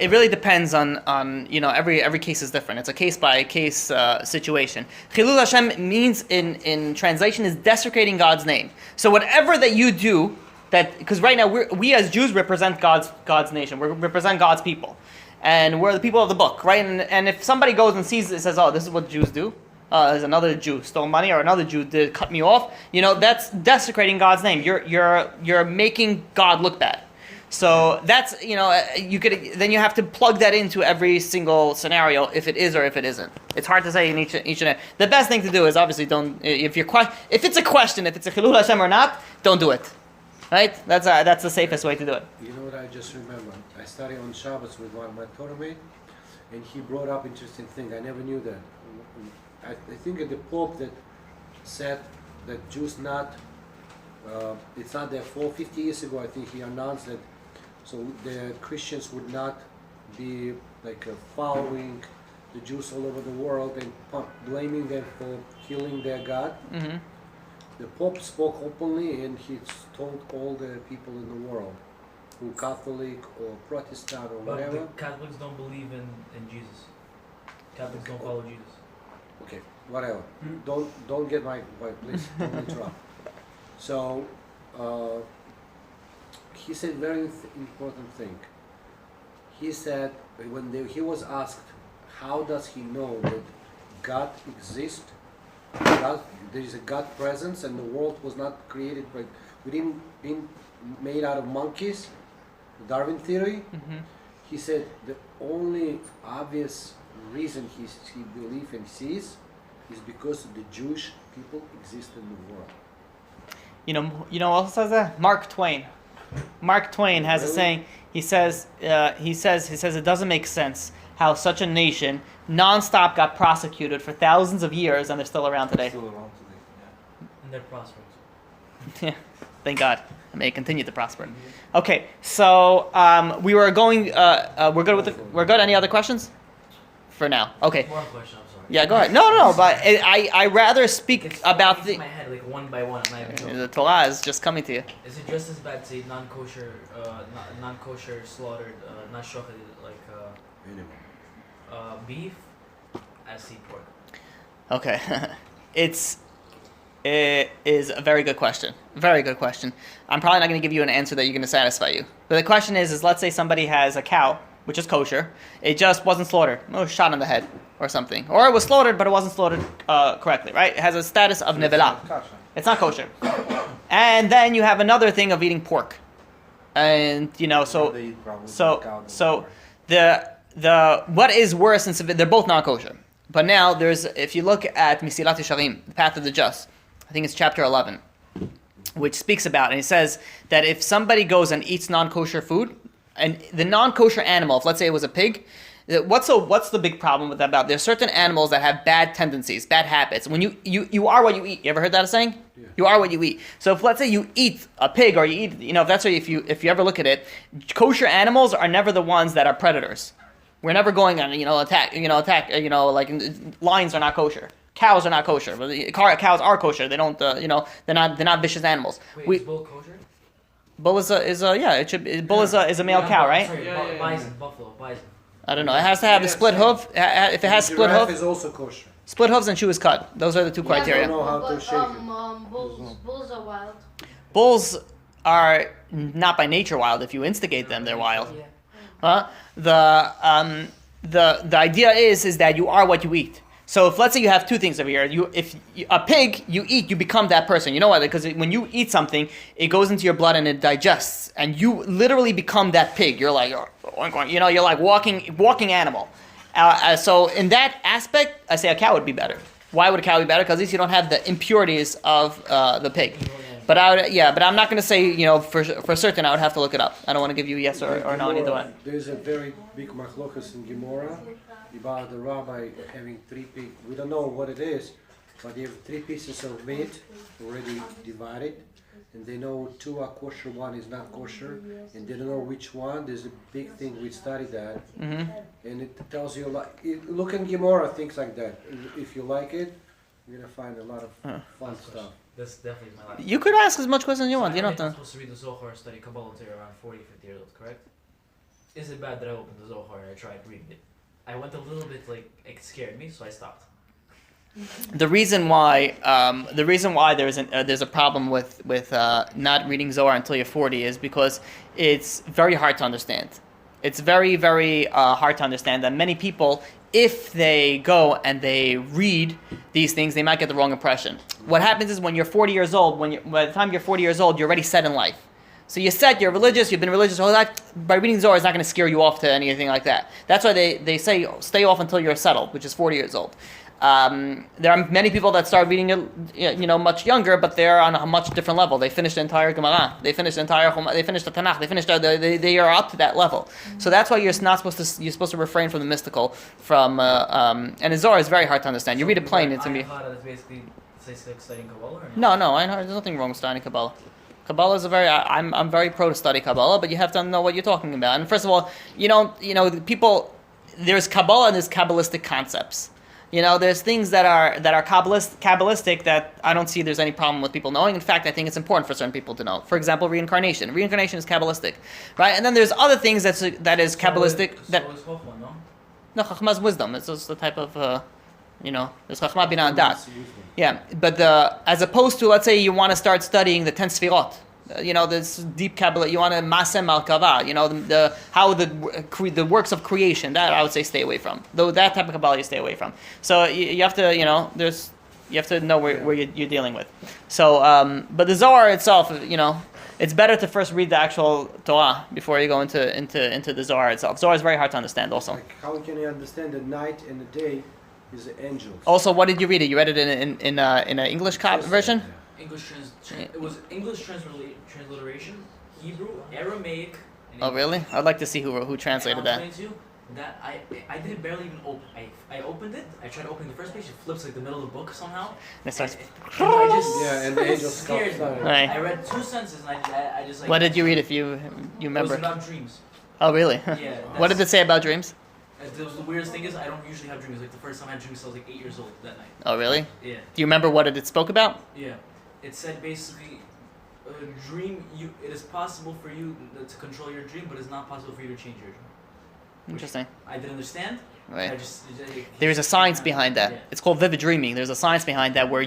it really depends on every case is different. It's a case by case situation. Chilul Hashem means in translation is desecrating God's name. So whatever that you do, because right now we as Jews represent God's nation. We represent God's people, and we're the people of the book, right? And if somebody goes and sees it, says, "Oh, this is what Jews do." There's another Jew stole money, or another Jew did cut me off. That's desecrating God's name. You're making God look bad. So that's you have to plug that into every single scenario if it is or if it isn't. It's hard to say in each and every. The best thing to do is obviously don't. If it's a question, if it's a Chilul Hashem or not, don't do it. Right? That's the safest way to do it. You know what I just remember? I studied on Shabbos with one of my Torah mate, and he brought up interesting thing. I never knew that. I think the Pope that said that Jews it's not their fault. 50 years ago, I think he announced that, so the Christians would not be following the Jews all over the world and blaming them for killing their God. Mm-hmm. The Pope spoke openly and he told all the people in the world, who Catholic or Protestant or but whatever. The Catholics don't believe in Jesus. Catholics don't follow Jesus. Okay, whatever. Don't get my please don't interrupt. So he said very important thing. He said when he was asked, how does he know that God exists? There is a God presence, and the world was not created by we didn't been made out of monkeys. The Darwin theory. Mm-hmm. He said the only obvious reason he believes and sees is because the Jewish people exist in the world. You know what else says that? Mark Twain. Mark Twain has a saying. He says it doesn't make sense how such a nation nonstop got prosecuted for thousands of years and they're still around today. And they're prosperous. Yeah, thank God. and may it continue to prosper. Okay, so we were going. We're good with we're good. Any other questions? For now, okay. One question. I'm sorry. Yeah, go ahead. No. But I rather speak It's about falling into my head like one by one. I'm not even joking. the Torah is just coming to you. Is it just as bad to eat non-kosher, non-kosher slaughtered, not shochet, like beef, as eat pork? Okay, it is a very good question. Very good question. I'm probably not going to give you an answer that you're going to satisfy you. But the question is let's say somebody has a cow, which is kosher. It just wasn't slaughtered. It was shot in the head or something. Or it was slaughtered, but it wasn't slaughtered correctly, right? It has a status of nevelah. It's not kosher. And then you have another thing of eating pork. And, so the what is worse in they're both not kosher. But now if you look at Misilat Yesharim, the Path of the Just, I think it's chapter 11, which speaks about, and it says that if somebody goes and eats non-kosher food, and the non-kosher animal, if let's say it was a pig, what's the big problem with that about? There's certain animals that have bad tendencies, bad habits. When you are what you eat. You ever heard that saying? Yeah. You are what you eat. So if let's say you eat a pig or you eat, if that's what if you ever look at it, kosher animals are never the ones that are predators. We're never going on attack. Like lions are not kosher. Cows are not kosher. But cows are kosher. They don't they're not vicious animals. Wait, is bull kosher? Bull is a bull is a male cow, right? Sorry, bison, buffalo, bison. I don't know. It has to have the split hoof. If it has split Giraffe hoof, is also kosher. split hooves and shoe is cut. Those are the two criteria. I don't know how to shake it. Bulls are wild. Bulls are not by nature wild. If you instigate them, they're wild. Yeah. The idea is that you are what you eat. So if let's say you have two things over here, a pig you eat, you become that person. You know why? Because when you eat something, it goes into your blood and it digests, and you literally become that pig. You're like, you're like walking animal. So in that aspect, I say a cow would be better. Why would a cow be better? Because at least you don't have the impurities of the pig. But but I'm not going to say for certain. I would have to look it up. I don't want to give you yes or no either way. There's a very big machlokas in Gemara about the rabbi having 3 pigs. We don't know what it is, but they have 3 pieces of meat already divided, and they know 2 are kosher, 1 is not kosher, and they don't know which one. There's a big thing, we studied that, and it tells you, look in Gemara, things like that. If you like it, you're going to find a lot of fun stuff. That's definitely my last. You could ask as much questions as you want. You don't have I'm to. supposed to read the Zohar and study Kabbalah until you're around 40, 50 years old, correct? Is it bad that I opened the Zohar and I tried reading it? I went a little bit it scared me, so I stopped. The reason why there's a problem with not reading Zohar until you're 40 is because it's very hard to understand. It's very, very hard to understand that many people, if they go and they read these things, they might get the wrong impression. What happens is when you're 40 years old, by the time you're 40 years old, you're already set in life. So you're religious, you've been religious your whole life. By reading Zohar, it's not going to scare you off to anything like that. That's why they say stay off until you're settled, which is 40 years old. There are many people that start reading it, much younger, but they're on a much different level. They finish the entire Gemara, they finish the Tanakh, they are up to that level. So that's why you're supposed to refrain from the mystical. And the Zohar is very hard to understand. You read it plain, it's going to be. That's basically like studying Kabbalah, or No, there's nothing wrong with studying Kabbalah. Kabbalah is I'm very pro to study Kabbalah, but you have to know what you're talking about. And first of all, people, there's Kabbalah and there's Kabbalistic concepts. There's things that are Kabbalistic that I don't see there's any problem with people knowing. In fact, I think it's important for certain people to know. For example, reincarnation. Reincarnation is Kabbalistic, right? And then there's other things that is Kabbalistic. So is Chokhmah, no? No, Chokhmah is wisdom. It's just the type of, there's Chokhmah Bina and Dat. Yeah, but as opposed to, let's say you want to start studying the 10 Sfirot. This deep Kabbalah, you want to Masem Al-Kava, how the works of creation, that I would say stay away from. Though that type of Kabbalah you stay away from. So you have to, you have to know where you're dealing with. So, but the Zohar itself, it's better to first read the actual Torah before you go into the Zohar itself. Zohar is very hard to understand also. How can you understand the night and the day is the angels? Also, what did you read it? You read it in an English version? It was English transliteration, Hebrew, Aramaic. Oh, really? I'd like to see who translated that. That I didn't barely even open. I opened it. I tried opening the first page. It flips like the middle of the book somehow. And it starts. I just Yeah, and the angel scared stops. me. Right. I read 2 sentences and I just like. What did you read? If you It remember? was about dreams. Oh, really? Yeah. What did it say about dreams? The weirdest thing is I don't usually have dreams. Like the first time I had dreams, I was like 8 years old that night. Oh, really? Yeah. Do you remember what it spoke about? Yeah. It said basically, a dream. It is possible for you to control your dream, but it's not possible for you to change your dream. Interesting. I didn't understand. Right. I just. There's a science behind that. Yeah. It's called vivid dreaming. There's a science behind that where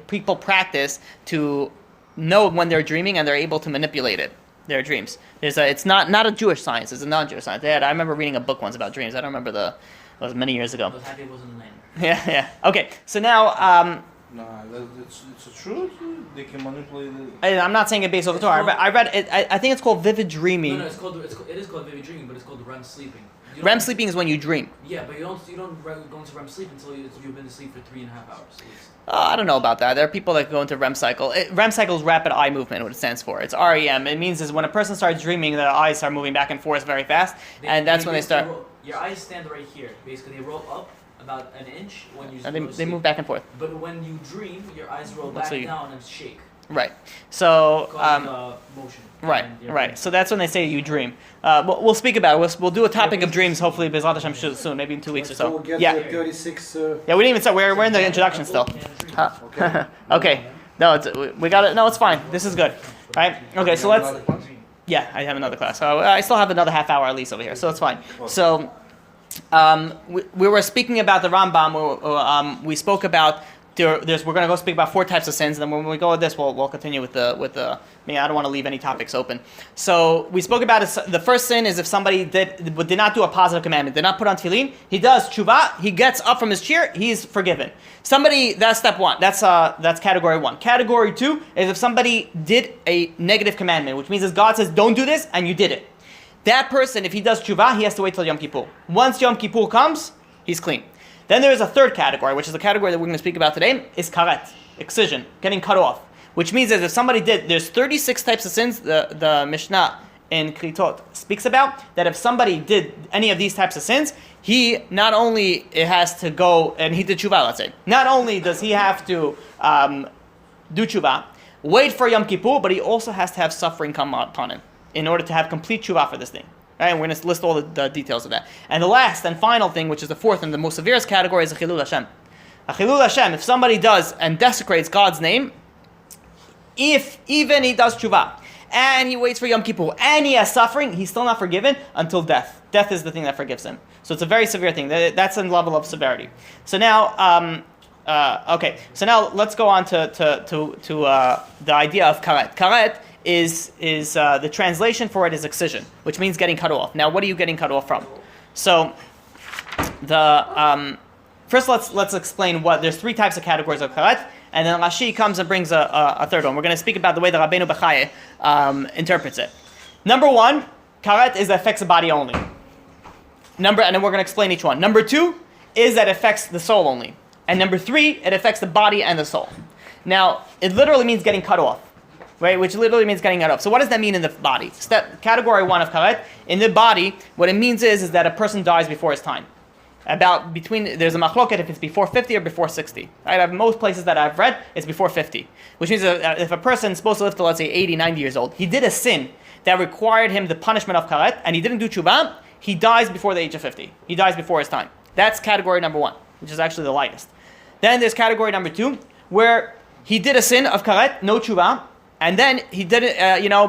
people practice to know when they're dreaming and they're able to manipulate it. Their dreams. It's not a Jewish science. It's a non-Jewish science. I remember reading a book once about dreams. I don't remember it was many years ago. I was happy it wasn't the name. Yeah. Okay. So now, Nah, it's a truth. They can manipulate it. I'm not saying it based off the Torah. I read it. I think it's called vivid dreaming. No, it is called vivid dreaming, but it's called REM sleeping. REM sleeping is when you dream. Yeah, but you don't go into REM sleep until you've been asleep for 3.5 hours at least. I don't know about that. There are people that go into REM cycle. REM cycle is rapid eye movement, what it stands for. It's REM. It means is when a person starts dreaming, their eyes start moving back and forth very fast, and that's when they start. Your eyes stand right here. Basically, they roll up about an inch when you. They move back and forth. But when you dream, your eyes roll back down and shake. Right. So. Motion. Right. So that's when they say you dream. We'll speak about it. We'll do a topic of dreams. Hopefully, B'ezrat Hashem soon, maybe in 2 weeks or so. We'll get Yeah. to 36. Yeah, we didn't even start. We're in the introduction still. Okay. Okay. No, we got it. No, it's fine. This is good. Right. Okay. So let's. Yeah, I have another class. So I still have another half hour at least over here. So it's fine. So we were speaking about the Rambam. We spoke about. We're going to go speak about 4 types of sins, and then when we go with this, we'll continue with the. I mean, I don't want to leave any topics open. So we spoke about the first sin is if somebody did not do a positive commandment, did not put on tefillin, he does tshuva, he gets up from his chair, he's forgiven. That's step 1. That's category 1. Category 2 is if somebody did a negative commandment, which means as God says, don't do this, and you did it. That person, if he does tshuva, he has to wait till Yom Kippur. Once Yom Kippur comes, he's clean. Then there is a third category, which is the category that we're going to speak about today, is karet, excision, getting cut off. Which means that if somebody there's 36 types of sins the Mishnah in Kritot speaks about, that if somebody did any of these types of sins, he not only has to go, and he did tshuva, let's say, not only does he have to do tshuva, wait for Yom Kippur, but he also has to have suffering come upon him in order to have complete tshuva for this thing. Right, and we're going to list all the details of that. And the last and final thing, which is the fourth and the most severest category, is a chilul Hashem. A chilul Hashem, if somebody does and desecrates God's name, if even he does tshuva, and he waits for Yom Kippur, and he has suffering, he's still not forgiven until death. Death is the thing that forgives him. So it's a very severe thing. That's a level of severity. So now, okay. So now let's go on to the idea of karet. Karet is the translation for it is excision, which means getting cut off. Now, what are you getting cut off from? So, first let's explain there's 3 types of categories of karet, and then Rashi comes and brings a third one. We're going to speak about the way the Rabbeinu Bechaye interprets it. Number 1, karet is that affects the body only. And then we're going to explain each one. Number 2 is that it affects the soul only, and number 3 it affects the body and the soul. Now, it literally means getting cut off. Right, which literally means getting cut off. So what does that mean in the body? Category 1 of karet, in the body, what it means is that a person dies before his time. There's a machloket if it's before 50 or before 60. Right? Most places that I've read, it's before 50. Which means if a person is supposed to live to, let's say, 80, 90 years old, he did a sin that required him the punishment of karet, and he didn't do tshuva, he dies before the age of 50. He dies before his time. That's category number 1, which is actually the lightest. Then there's category number 2, where he did a sin of karet, no tshuva, and then he didn't,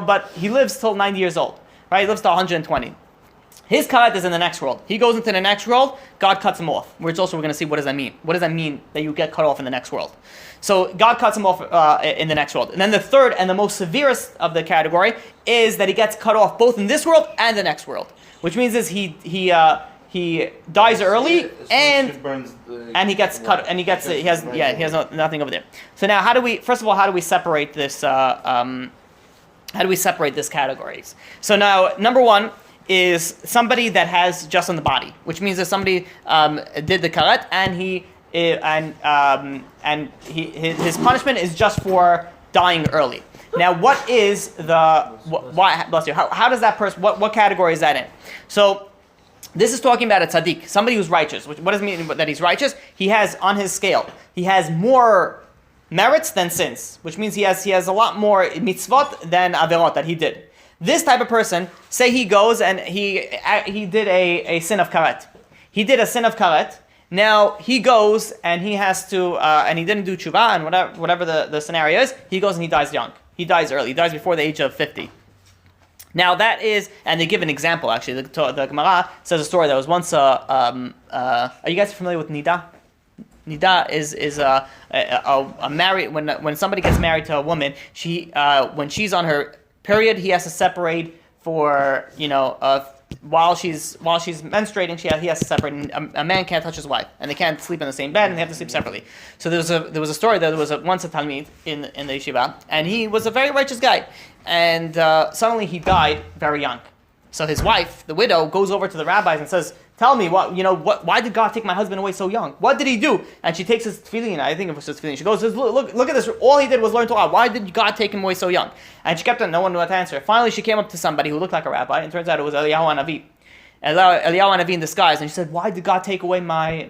but he lives till 90 years old, right? He lives to 120. His karet is in the next world. He goes into the next world, God cuts him off. Which also we're going to see what does that mean. What does that mean that you get cut off in the next world? So God cuts him off in the next world. And then the third and the most severest of the category is that he gets cut off both in this world and the next world. Which means is he dies early and he gets cut and he has nothing over there. So now how do we separate this categories? So now number 1 is somebody that has just on the body, which means that somebody did the karet and his punishment is just for dying early. Now what is why bless you, how does that person, what category is that in? So This is talking about a tzaddik, somebody who's righteous. What does it mean that he's righteous? He has on his scale, he has more merits than sins, which means he has a lot more mitzvot than averot that he did. This type of person, say he goes and he did a sin of karet. He did a sin of karet. Now he goes and he has to, and he didn't do tshuva, and whatever the scenario is, he goes and he dies young. He dies early. He dies before the age of 50. Now that is, and they give an example actually. The Gemara says a story. There was once are you guys familiar with nida? Nida is a married, when somebody gets married to a woman, when she's on her period, he has to separate for, while she's menstruating, he has to separate. And a man can't touch his wife, and they can't sleep in the same bed, and they have to sleep separately. So there was a story that there was once a talmid in the yeshiva, and he was a very righteous guy, and suddenly he died very young. So his wife, the widow, goes over to the rabbis and says, "Tell me why did God take my husband away so young? What did he do?" And she takes his tefillin. I think it was his tefillin. She goes, "Look at this. All he did was learn Torah. Why did God take him away so young?" And she kept on. No one knew what to answer. Finally, she came up to somebody who looked like a rabbi, and it turns out it was Eliyahu Hanavi in disguise. And she said, "Why did God take away my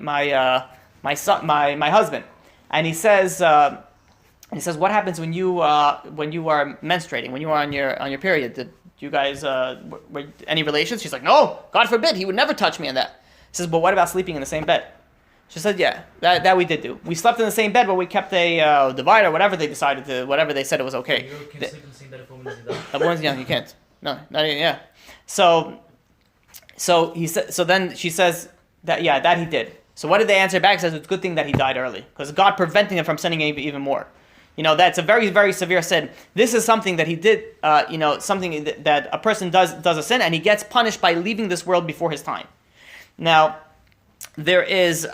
husband?" And he says, "What happens when you are menstruating? When you are on your period? Did you guys were any relations?" She's like, "No, God forbid, he would never touch me in that." He says, "But what about sleeping in the same bed?" She said, "Yeah, that we did do. We slept in the same bed, but we kept a divider, whatever they decided to, whatever they said it was okay." You can't sleep in the same bed if a woman is young. A woman's young, you can't. No, not even, yeah. So then she says that he did. So what did they answer back? He says it's a good thing that he died early, because God preventing him from sinning even more. That's a very, very severe sin. This is something that he did, something that a person does a sin, and he gets punished by leaving this world before his time. Now, there is,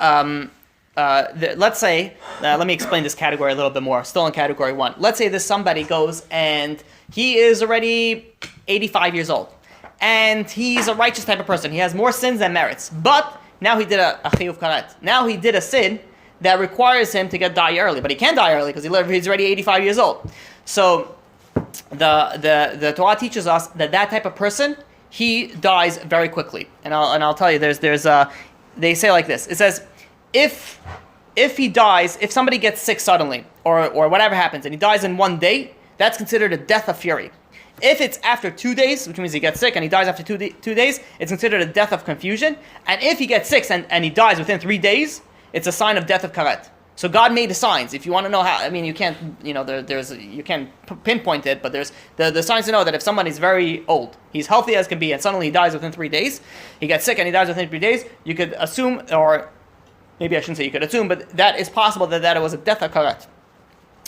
let's say, let me explain this category a little bit more, still in category 1. Let's say this somebody goes and he is already 85 years old, and he's a righteous type of person. He has more sins than merits, but now he did a chiyuv karet. Now he did a sin that requires him to die early, but he can't die early because he's already 85 years old. So the Torah teaches us that type of person, he dies very quickly. And I'll tell you, they say like this. It says, if he dies, if somebody gets sick suddenly or whatever happens and he dies in 1 day, that's considered a death of fury. If it's after 2 days, which means he gets sick and he dies after 2 days, it's considered a death of confusion. And if he gets sick and he dies within 3 days, it's a sign of death of karet. So God made the signs. If you want to know how, you can't, you can't pinpoint it, but there's the signs to know that if someone is very old, he's healthy as can be, and suddenly he dies within 3 days, he gets sick and he dies within 3 days, you could assume, or maybe I shouldn't say you could assume, but that is possible that it was a death of karet.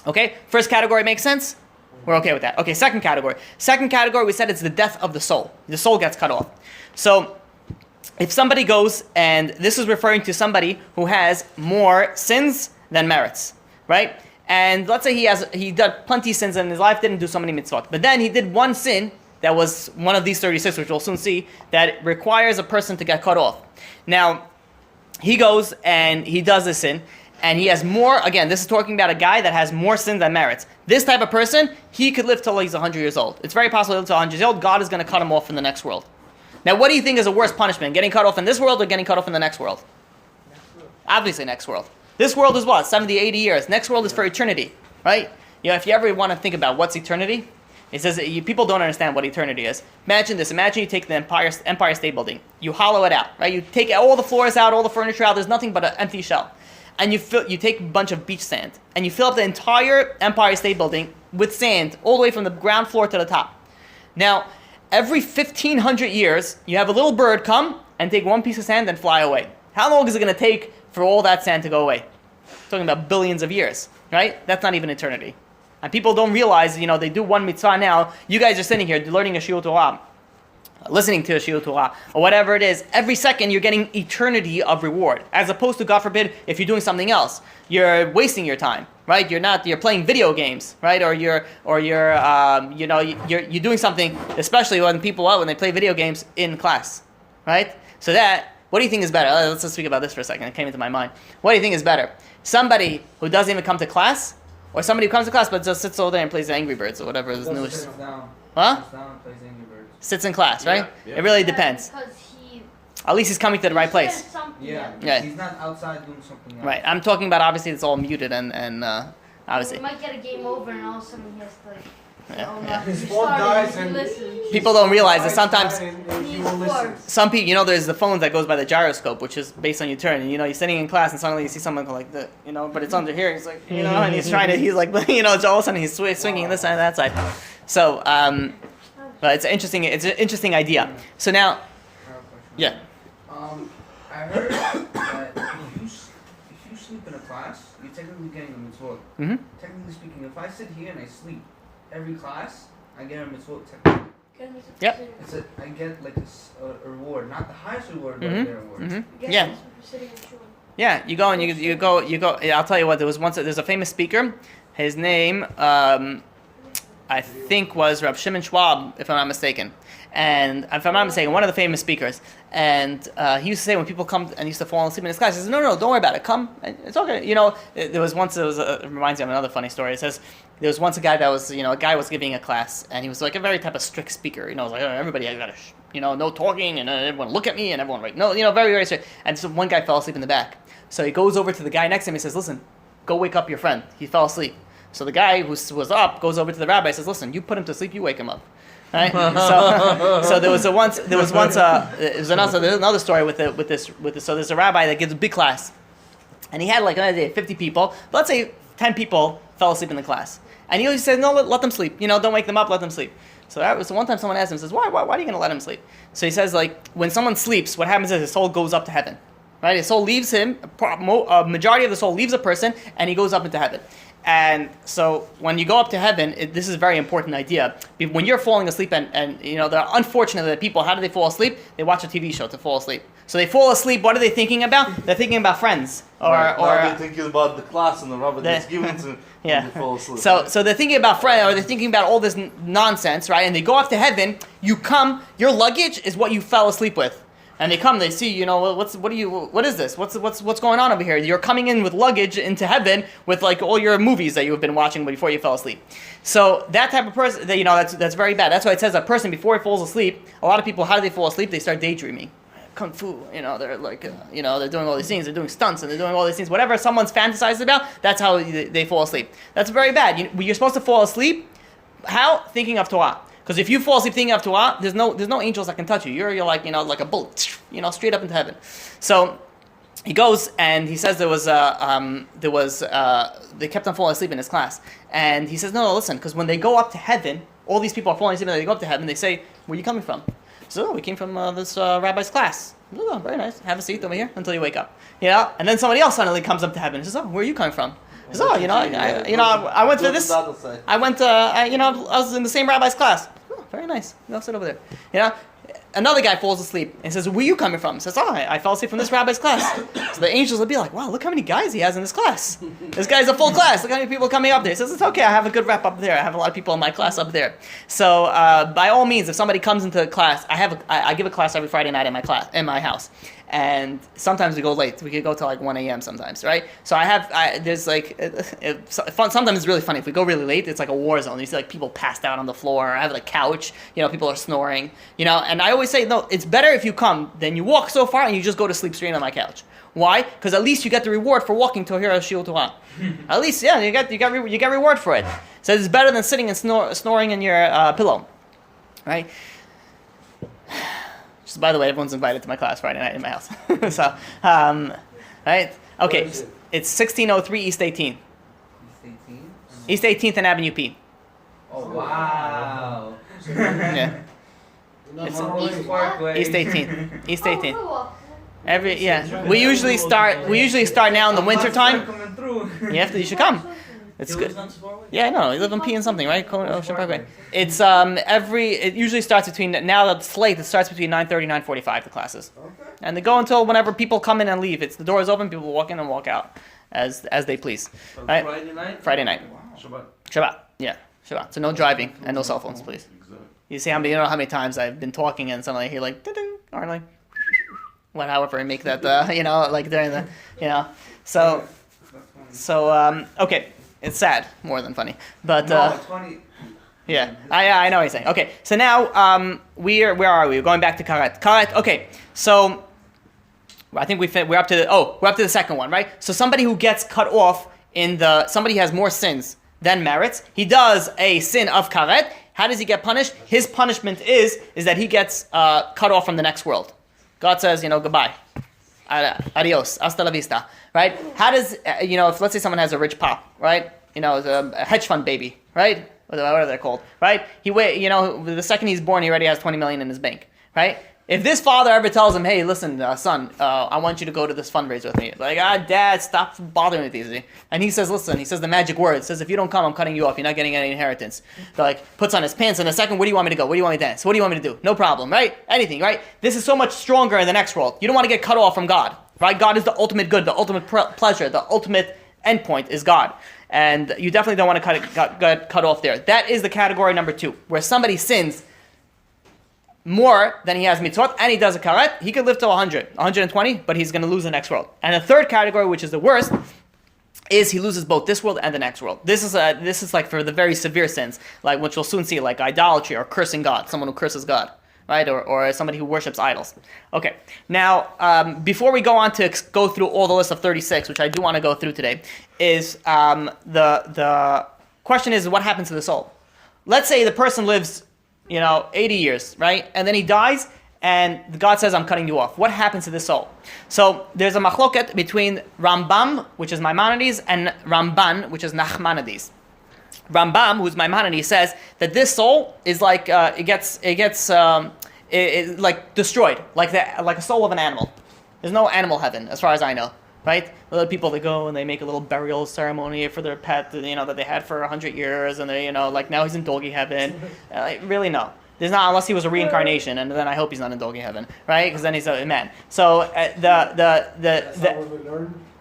Okay? First category makes sense? We're okay with that. Okay, second category. Second category, we said it's the death of the soul. The soul gets cut off. So, if somebody goes, and this is referring to somebody who has more sins than merits, right? And let's say he did plenty of sins in his life, didn't do so many mitzvot, but then he did one sin that was one of these 36, which we'll soon see, that requires a person to get cut off. Now, he goes and he does this sin, and he has more, again, this is talking about a guy that has more sins than merits. This type of person, he could live till he's 100 years old. It's very possible to live till 100 years old. God is going to cut him off in the next world. Now, what do you think is a worse punishment? Getting cut off in this world or getting cut off in the next world? Obviously next world. This world is what? 70, 80 years. Next world is for eternity, right? If you ever want to think about what's eternity, it says people don't understand what eternity is. Imagine this. Imagine you take the Empire State Building. You hollow it out, right? You take all the floors out, all the furniture out. There's nothing but an empty shell. And you take a bunch of beach sand, and you fill up the entire Empire State Building with sand, all the way from the ground floor to the top. Now, every 1,500 years, you have a little bird come and take one piece of sand and fly away. How long is it going to take for all that sand to go away? Talking about billions of years, right? That's not even eternity. And people don't realize, they do one mitzvah now. You guys are sitting here learning a shiur Torah, listening to a shiur Torah, or whatever it is. Every second you're getting eternity of reward, as opposed to, God forbid, if you're doing something else, you're wasting your time, right? You're playing video games, right? Or you're doing something, especially when they play video games in class, right? So what do you think is better? Let's just speak about this for a second. It came into my mind. What do you think is better? Somebody who doesn't even come to class, or somebody who comes to class but just sits all day and plays Angry Birds or whatever is newest? Sits down. Huh? Sits down and plays Angry Birds. Sits in class, right? Yeah. It really depends. Because he at least he's coming to the right place. Yeah. Yeah. He's not outside doing something else. Right. I'm talking about obviously it's all muted and obviously We might get a game over and all of a sudden he has to like. Yeah. Oh, no, His you phone started, dies you and- listen. people don't realize that sometimes And he will listen. some people, there's the phone that goes by the gyroscope, which is based on your turn. And you're sitting in class and suddenly you see someone go like that, but it's under here. He's like, and he's trying to, he's like, it's all of a sudden he's swinging this side and that side. So, but it's an interesting idea. So now, I have a question. yeah. I heard that if you sleep in a class, you're technically getting a mitzvot. Mm-hmm. Technically speaking, if I sit here and I sleep every class, I get a mitzvot technically. Yep. I get like a reward, not the highest reward, but Mm-hmm. their reward. Mm-hmm. Yeah. Yeah, you go and you go. Yeah, I'll tell you what. There's a famous speaker. His name, I think, was Rab Shimon Schwab, if I'm not mistaken. And if I'm not mistaken, one of the famous speakers. And he used to say when people come and used to fall asleep in his class, he says, no, don't worry about it. Come, it's okay. There was once. It reminds me of another funny story. It says there was once a guy that was, a guy was giving a class, and he was like a very type of strict speaker. Like, oh, everybody, I gotta, no talking, and everyone look at me, and everyone like, no, very, very strict. And so one guy fell asleep in the back. So he goes over to the guy next to him and says, listen, go wake up your friend. He fell asleep. So the guy who was up goes over to the rabbi and says, listen, you put him to sleep, you wake him up. Right? So there's another story with this. So there's a rabbi that gives a big class, and he had like 50 people. Let's say 10 people fell asleep in the class, and he always said, no, let them sleep. Don't wake them up, let them sleep. So one time someone asked him, says, why are you going to let him sleep? So he says, like, when someone sleeps, what happens is his soul goes up to heaven. Right? His soul leaves him. A majority of the soul leaves a person, and he goes up into heaven. And so when you go up to heaven, this is a very important idea. When you're falling asleep, and the unfortunate people, how do they fall asleep? They watch a TV show to fall asleep. So they fall asleep. What are they thinking about? They're thinking about friends, or they're thinking about the class and the rabbi that's given to yeah. when they fall asleep. So they're thinking about friends, or they're thinking about all this nonsense, right? And they go up to heaven. You come. Your luggage is what you fell asleep with. And they come, they see, what is this? What's going on over here? You're coming in with luggage into heaven with like all your movies that you've been watching before you fell asleep. So that type of person, that's very bad. That's why it says a person before he falls asleep. A lot of people, how do they fall asleep? They start daydreaming, kung fu. They're like, they're doing all these things. They're doing stunts and they're doing all these things. Whatever someone's fantasized about, that's how they fall asleep. That's very bad. You're supposed to fall asleep. How? Thinking of Torah. Because if you fall asleep thinking of Torah, there's no angels that can touch you. You're like like a bullet, straight up into heaven. So he goes and he says they kept on falling asleep in his class, and he says no, listen, because when they go up to heaven, all these people are falling asleep and they go up to heaven. They say, where are you coming from? So we came from this rabbi's class. Oh, very nice. Have a seat over here until you wake up. And then somebody else suddenly comes up to heaven and says, oh, where are you coming from? He says, I went to this. I was in the same rabbi's class. Oh, very nice. Go sit over there. Another guy falls asleep and says, where are you coming from? He says, I fell asleep from this rabbi's class. So the angels will be like, wow, look how many guys he has in this class. This guy's a full class. Look how many people coming up there. He says, it's okay, I have a good rep up there. I have a lot of people in my class up there. So by all means, if somebody comes into class, I give a class every Friday night in my house. And sometimes we go late. We could go till like 1 a.m. sometimes, right? So there's like, sometimes it's really funny. If we go really late, it's like a war zone. You see like people passed out on the floor. I have a couch, people are snoring, and I always say, no, it's better if you come than you walk so far and you just go to sleep straight on my couch. Why? Because at least you get the reward for walking to hear a shiur Torah. At least, yeah, you get reward for it. So it's better than sitting and snoring in your pillow, right? Just by the way, everyone's invited to my class Friday night in my house. So, right? Okay, it's 1603 East 18th. East 18th and Avenue P. Oh wow! Yeah. It's East 18th. East 18th. We usually start now in the winter time. You should come. It's good. Yeah, no, you live in P and something, right? Ocean Parkway. It's it usually starts between, now that it's late, it starts between 9:30 and 9:45, the classes. Okay. And they go until whenever people come in and leave. The door is open, people walk in and walk out as they please. Right? Friday night? Friday night. Wow. Shabbat. Yeah, Shabbat. So no driving and no cell phones, please. Exactly. You see how many times I've been talking and suddenly I hear like, ding, or like, however I make that, like during the, So, okay. It's sad, more than funny. But no, it's funny. Yeah, I know what you're saying. Okay, so now where are we? We're going back to Karet. Karet. Okay, so I think we're up to the second one, right? So somebody who gets cut off somebody has more sins than merits. He does a sin of karet. How does he get punished? His punishment is that he gets cut off from the next world. God says, goodbye. Adios, hasta la vista, right? How does, if let's say someone has a rich pop, right? A hedge fund baby, right? What are they called, right? The second he's born, he already has 20 million in his bank, right? If this father ever tells him, hey, listen, son, I want you to go to this fundraiser with me. Like, Dad, stop bothering with these. And he says, listen, he says the magic word. Says, if you don't come, I'm cutting you off. You're not getting any inheritance. Puts on his pants in a second, where do you want me to go? Where do you want me to dance? What do you want me to do? No problem, right? Anything, right? This is so much stronger in the next world. You don't want to get cut off from God, right? God is the ultimate good, the ultimate pleasure, the ultimate endpoint is God. And you definitely don't want to get cut off there. That is the category number 2, where somebody sins more than he has mitzvot, and he does a karet. He could live to 100, 120, but he's going to lose the next world. And the third category, which is the worst, is he loses both this world and the next world. This is like for the very severe sins, like which we'll soon see, like idolatry or cursing God, someone who curses God, right, or somebody who worships idols. Okay, now before we go on to go through all the list of 36, which I do want to go through today, is the question is what happens to the soul? Let's say the person lives 80 years, right? And then he dies, and God says, I'm cutting you off. What happens to the soul? So there's a machloket between Rambam, which is Maimonides, and Ramban, which is Nachmanides. Rambam, who's Maimonides, says that this soul is like it gets like destroyed, like a soul of an animal. There's no animal heaven, as far as I know. Right? A lot of people, they go and they make a little burial ceremony for their pet, that they had for 100 years, and they, like now he's in doggy heaven. Really, no. There's not, unless he was a reincarnation, and then I hope he's not in doggy heaven, right? Because then he's a man. So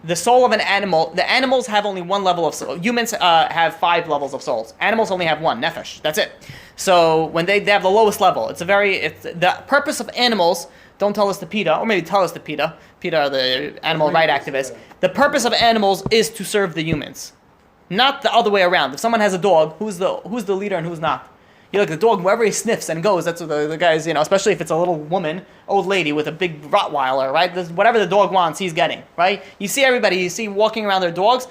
the soul of an animal, the animals have only one level of soul. Humans have 5 levels of souls. Animals only have 1, nefesh. That's it. So when they have the lowest level, it's the purpose of animals. Don't tell us to PETA, or maybe tell us to PETA. PETA are the animal rights activists. The purpose of animals is to serve the humans, not the other way around. If someone has a dog, who's the leader and who's not? The dog, wherever he sniffs and goes, that's what the guys, especially if it's a little woman, old lady with a big Rottweiler, right? Whatever the dog wants, he's getting, right? You see walking around their dogs,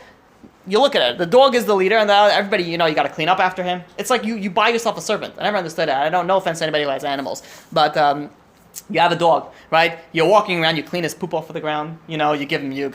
you look at it. The dog is the leader, and everybody, you got to clean up after him. It's like you buy yourself a servant. I never understood that. I don't know offense to anybody who has animals, but you have a dog, right? You're walking around, you clean his poop off of the ground. You give him, you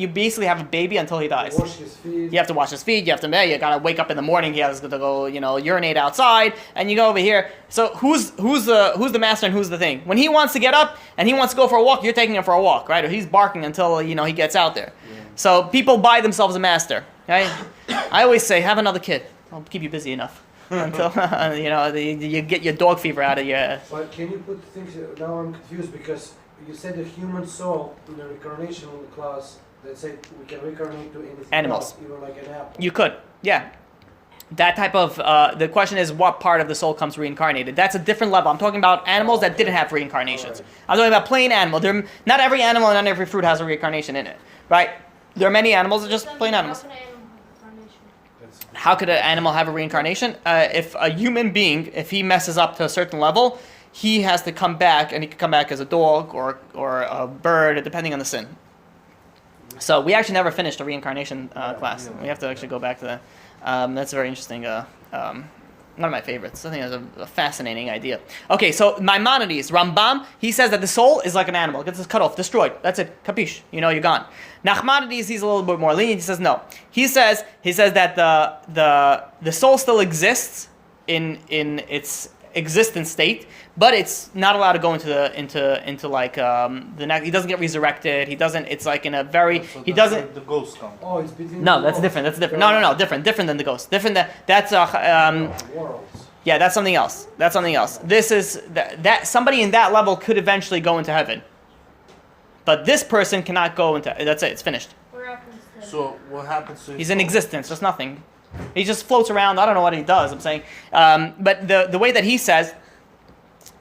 basically have a baby until he dies. Wash his feet. You have to wash his feet. You gotta wake up in the morning. He has to go, urinate outside, and you go over here. So who's the master and who's the thing? When he wants to get up and he wants to go for a walk, you're taking him for a walk, right? Or he's barking until he gets out there. Yeah. So people buy themselves a master, right? I always say, have another kid. I'll keep you busy enough. Until you get your dog fever out of you. But can you put things? Now I'm confused because you said the human soul in the reincarnation class. They say we can reincarnate to anything animals, else, even like an apple. You could, yeah. That type of the question is what part of the soul comes reincarnated. That's a different level. I'm talking about animals that didn't have reincarnations. Right. I'm talking about plain animal. Not every animal and not every fruit has a reincarnation in it, right? There are many animals that are just plain animals. How could an animal have a reincarnation? If a human being, if he messes up to a certain level, he has to come back, and he can come back as a dog or a bird, depending on the sin. So we actually never finished a reincarnation class. We have to actually go back to that. That's a very interesting, one of my favorites. I think that's a fascinating idea. Okay, so Maimonides, Rambam, he says that the soul is like an animal. It gets cut off, destroyed. That's it. Capiche. You're gone. Nachmanides, he's a little bit more lenient. He says no. He says that the soul still exists in its existent state, but it's not allowed to go into the next. He doesn't get resurrected. He doesn't. It's like in a very. So he doesn't. Like the ghost come. Oh, it's between. No, that's different. That's different. No, different than the ghost. Different. That's worlds. Yeah, that's something else. This is that somebody in that level could eventually go into heaven, but this person cannot go into. That's it. It's finished. So what happens to? He's in existence. Just nothing. He just floats around. I don't know what he does. I'm saying, but the way that he says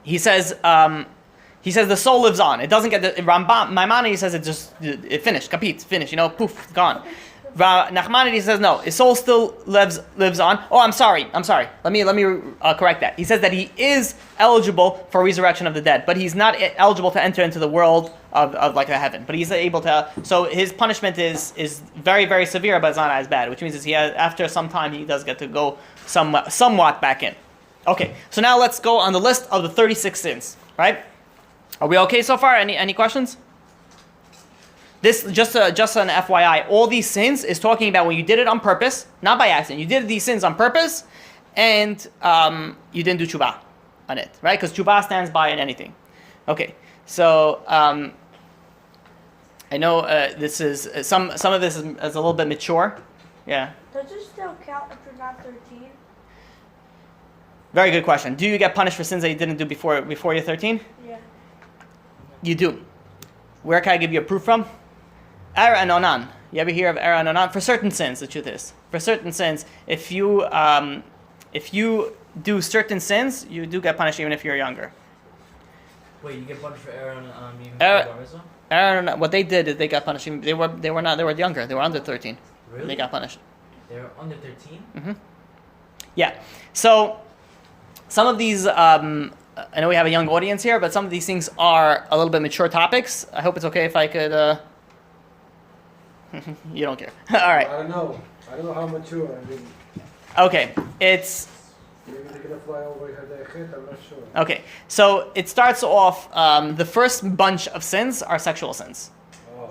the soul lives on. It doesn't get the Rambam. Maimonides says it finished. Kapit, finished. Poof, gone. Nachmanides says no. His soul still lives on. Oh, I'm sorry. Let me correct that. He says that he is eligible for resurrection of the dead, but he's not eligible to enter into the world of like the heaven. But he's able to. So his punishment is very, very severe, but it's not as bad. Which means is after some time he does get to go somewhat back in. Okay. So now let's go on the list of the 36 sins. Right? Are we okay so far? Any questions? This just an FYI. All these sins is talking about when you did it on purpose, not by accident. You did these sins on purpose, and you didn't do tshuva on it, right? Because tshuva stands by in anything. Okay, so I know this is some of this is a little bit mature. Yeah. Does it still count if you're not 13? Very good question. Do you get punished for sins that you didn't do before you're 13? Yeah. You do. Where can I give you a proof from? Er and Onan. You ever hear of Er and Onan? For certain sins, the truth is. For certain sins, if you do certain sins, you do get punished even if you're younger. Wait, you get punished for error on even Bar Mitzvah? Aaron, what they did is they got punished. They were younger. They were under 13. Really? They got punished. They were under 13? Mm-hmm. Yeah. So some of these, I know we have a young audience here, but some of these things are a little bit mature topics. I hope it's okay if I could. You don't care. All right. I don't know how mature. I mean, okay. It's. Maybe they're gonna fly over their head. I'm not sure. Okay. So it starts off. The first bunch of sins are sexual sins. Oh.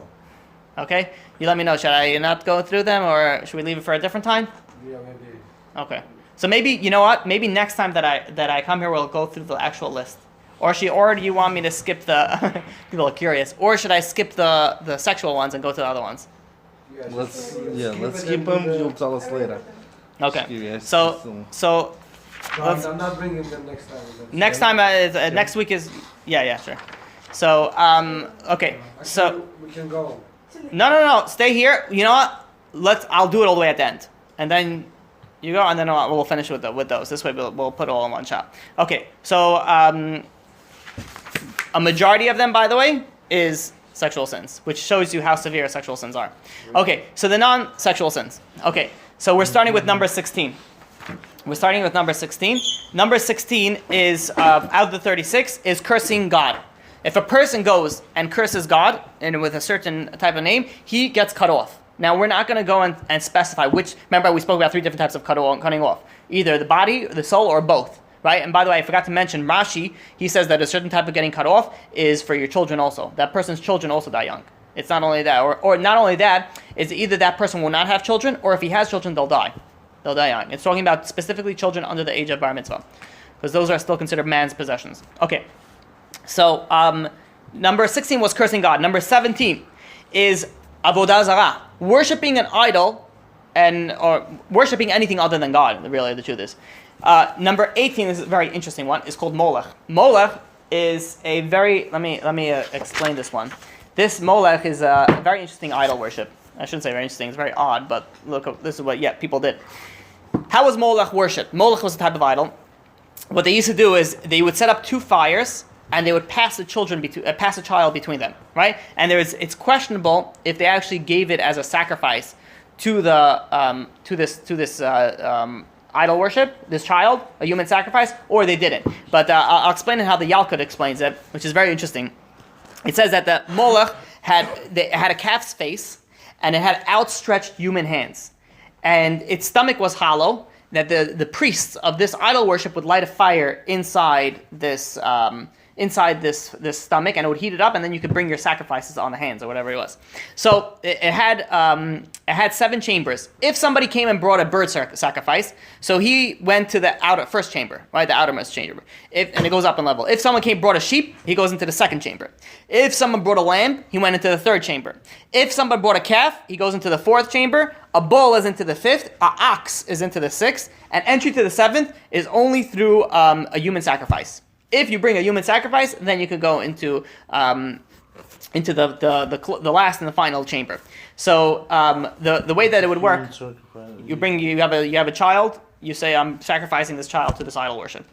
Okay. You let me know. Should I not go through them, or should we leave it for a different time? Yeah, maybe. Okay. So maybe you know what? Maybe next time that I come here, we'll go through the actual list. Or do you want me to skip the? People are curious. Or should I skip the sexual ones and go to the other ones? Yeah, Let's skip them. You'll tell us later. Okay. So No, I'm not bringing them next time. next time next week is sure. So okay. So we can go. no, stay here. You know what? I'll do it all the way at the end, and then you go, and then we'll finish with those. This way we'll put it all in one shot. Okay. So a majority of them, by the way, is sexual sins, which shows you how severe sexual sins are. Okay, so the non-sexual sins. Okay, so we're starting with number 16. Number 16 is, out of the 36, is cursing God. If a person goes and curses God, and with a certain type of name, he gets cut off. Now, we're not going to go and specify which. Remember, we spoke about 3 different types of cutting off. Either the body, the soul, or both. Right? And by the way, I forgot to mention Rashi. He says that a certain type of getting cut off is for your children also. That person's children also die young. It's not only that, or not only that, it's either that person will not have children, or if he has children, they'll die. They'll die young. It's talking about specifically children under the age of bar mitzvah, because those are still considered man's possessions. Okay. So number 16 was cursing God. Number 17 is avodah zarah, worshiping an idol, or worshiping anything other than God. Really, the truth is. Number 18 is a very interesting one. It's called Molech. Molech is a very. Let me explain this one. This Molech is a very interesting idol worship. I shouldn't say very interesting. It's very odd, but look, this is what people did. How was Molech worshipped? Molech was a type of idol. What they used to do is they would set up 2 fires and they would pass a child between them, right? And it's questionable if they actually gave it as a sacrifice to this idol worship, this child, a human sacrifice, or they didn't. But I'll explain how the Yalkut explains it, which is very interesting. It says that the Molech had a calf's face, and it had outstretched human hands. And its stomach was hollow, that the priests of this idol worship would light a fire inside this stomach, and it would heat it up, and then you could bring your sacrifices on the hands or whatever it was. So it had 7 chambers. If somebody came and brought a bird sacrifice, so he went to the first chamber, right, the outermost chamber, and it goes up in level. If someone brought a sheep, he goes into the 2nd chamber. If someone brought a lamb, he went into the 3rd chamber. If someone brought a calf, he goes into the 4th chamber. A bull is into the 5th. An ox is into the 6th. And entry to the 7th is only through a human sacrifice. If you bring a human sacrifice, then you could go into the last and the final chamber. So the way that it would work, you have a child. You say, I'm sacrificing this child to this idol worship.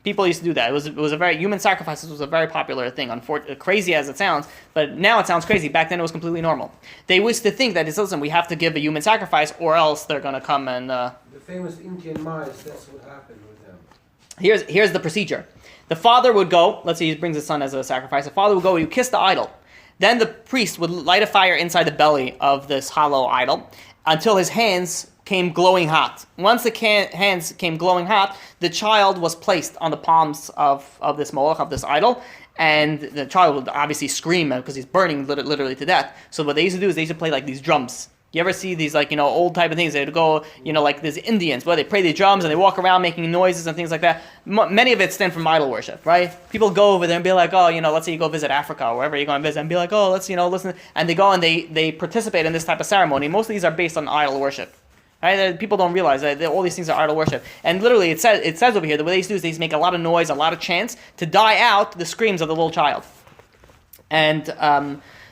People used to do that. It was a very human sacrifices was a very popular thing. Crazy as it sounds, but now it sounds crazy. Back then it was completely normal. They used to think that listen, we have to give a human sacrifice, or else they're gonna come and. The famous Indian mice. That's what happened with them. Here's the procedure. The father would go. Let's say he brings his son as a sacrifice. The father would go. He would kiss the idol. Then the priest would light a fire inside the belly of this hollow idol until his hands came glowing hot. Once the hands came glowing hot, the child was placed on the palms of this moloch, of this idol, and the child would obviously scream because he's burning literally to death. So what they used to do is they used to play like these drums. You ever see these old type of things? They'd go, like these Indians, where they play the drums and they walk around making noises and things like that. Many of it stem from idol worship, right? People go over there and be like, oh, let's say you go visit Africa or wherever you go and visit and be like, oh, let's, listen. And they go and they participate in this type of ceremony. Most of these are based on idol worship. Right? People don't realize that all these things are idol worship. And literally, it says over here, the way they used to do is they used to make a lot of noise, a lot of chants to die out the screams of the little child. And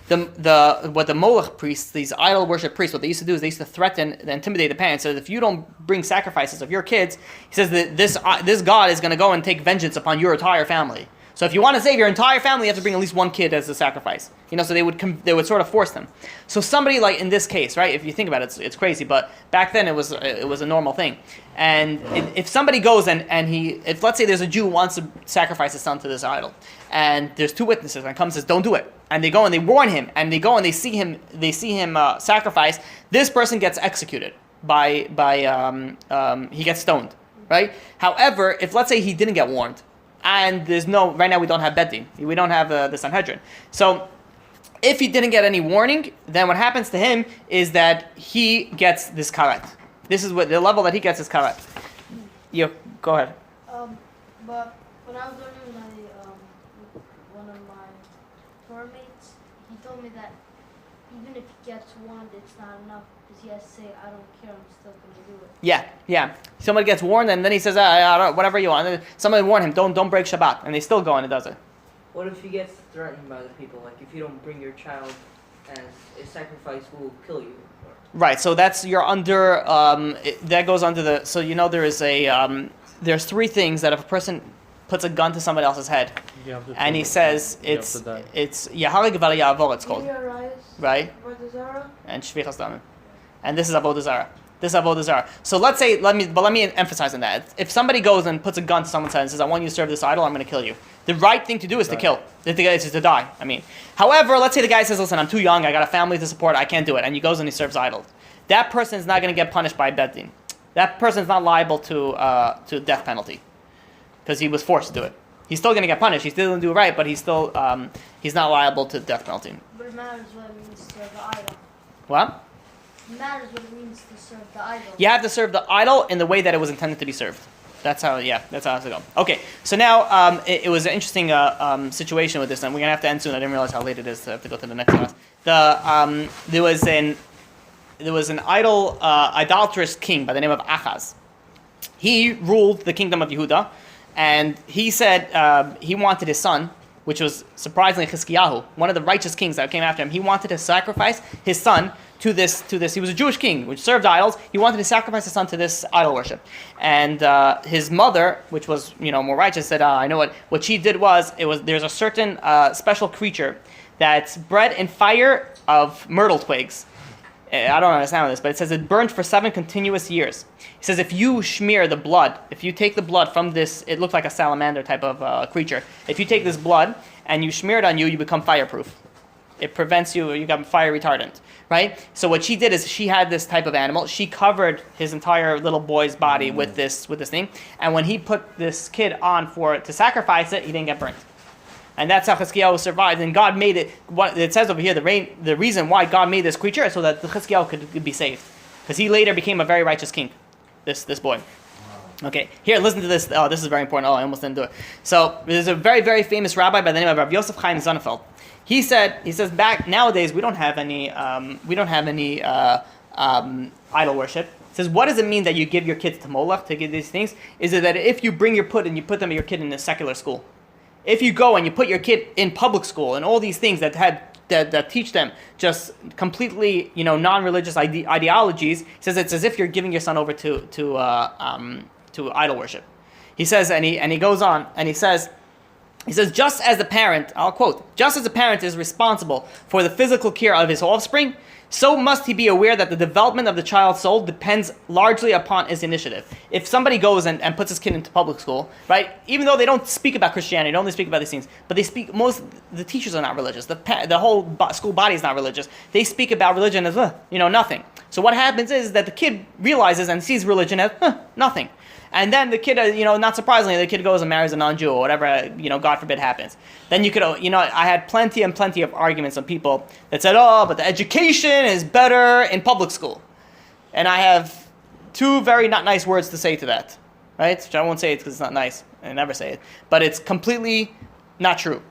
what the Molech priests, these idol worship priests, what they used to do is they used to threaten and intimidate the parents. So if you don't bring sacrifices of your kids, he says that this God is going to go and take vengeance upon your entire family. So if you want to save your entire family, you have to bring at least one kid as a sacrifice. So they would sort of force them. So somebody like in this case, right? If you think about it, it's crazy. But back then it was a normal thing. And if somebody goes if let's say there's a Jew who wants to sacrifice his son to this idol, and there's two witnesses and comes and says don't do it, and they go and they warn him, and they go and they see him sacrifice, this person gets executed by he gets stoned, right? However, if let's say he didn't get warned. And right now we don't have Beit Din. We don't have the Sanhedrin. So if he didn't get any warning, then what happens to him is that he gets this Karet. This is what the level that he gets is Karet. You go ahead. But when I was learning with one of my Torah mates, he told me that even if he gets warned, it's not enough because he has to say, I don't care, I'm still going to do it. Yeah. Somebody gets warned, and then he says, I don't, whatever you want. And somebody warn him, don't break Shabbat, and they still go and it does it. What if he gets threatened by the people? Like if you don't bring your child as a sacrifice, we'll kill you. Right. So you're under. That goes under the. So there is there's three things that if a person puts a gun to somebody else's head, and he says it's Yaharig Val Ya'avor, it's called. Right. And Shvichas Damim. And this is Avodah Zarah. So let me emphasize on that. If somebody goes and puts a gun to someone's head and says, I want you to serve this idol, I'm going to kill you. The right thing to do is to kill. Is to die. However, let's say the guy says, listen, I'm too young, I got a family to support, I can't do it. And he goes and he serves idols. That person is not going to get punished by Beit Din. That person is not liable to death penalty. Because he was forced to do it. He's still going to get punished. He still didn't do it right, but he's not liable to death penalty. But it matters what it means to serve the idol. What? It matters what it means to serve the idol. You have to serve the idol in the way that it was intended to be served. That's how it has to go. Okay, so now it was an interesting situation with this, and we're gonna have to end soon. I didn't realize how late it is to have to go to the next class. There was an idolatrous king by the name of Achaz. He ruled the kingdom of Yehuda, and he said he wanted his son, which was surprisingly Chizkiyahu, one of the righteous kings that came after him. He wanted to sacrifice his son to this. He was a Jewish king, which served idols. He wanted to sacrifice his son to this idol worship. And his mother, which was more righteous, said, I know what she did was there's a certain special creature that's bred in fire of myrtle twigs. I don't understand this, but it says it burned for 7 continuous years. He says if you smear the blood, if you take the blood from this, it looked like a salamander type of creature. If you take this blood and you smear it on you, you become fireproof. It prevents you got fire retardant, right? So what she did is she had this type of animal. She covered his entire little boy's body with this thing. And when he put this kid on to sacrifice it, he didn't get burnt. And that's how Chizkiyahu survived. And God made it. What it says over here, the reason why God made this creature is so that the Chizkiyahu could be saved, because he later became a very righteous king. This boy. Okay, here, listen to this. Oh, this is very important. Oh, I almost didn't do it. So there's a very, very famous rabbi by the name of Rabbi Yosef Chaim Sonnenfeld. He says back nowadays we don't have any idol worship. He says, what does it mean that you give your kids to Molech, to give these things? Is it that if you bring your put your kid in a secular school? If you go and you put your kid in public school and all these things that teach them just completely non-religious ideologies, he says it's as if you're giving your son over to idol worship. He says, and he goes on, and he says, just as the parent, I'll quote, just as the parent is responsible for the physical care of his offspring, so must he be aware that the development of the child's soul depends largely upon his initiative. If somebody goes and puts his kid into public school, right, even though they don't speak about Christianity, they only speak about these things, but the teachers are not religious, the whole school body is not religious, they speak about religion as, nothing. So what happens is that the kid realizes and sees religion as, nothing. And then the kid, not surprisingly, the kid goes and marries a non-Jew or whatever, God forbid happens. Then you could, I had plenty and plenty of arguments of people that said, oh, but the education is better in public school. And I have two very not nice words to say to that, right? Which I won't say it because it's not nice. I never say it. But it's completely not true,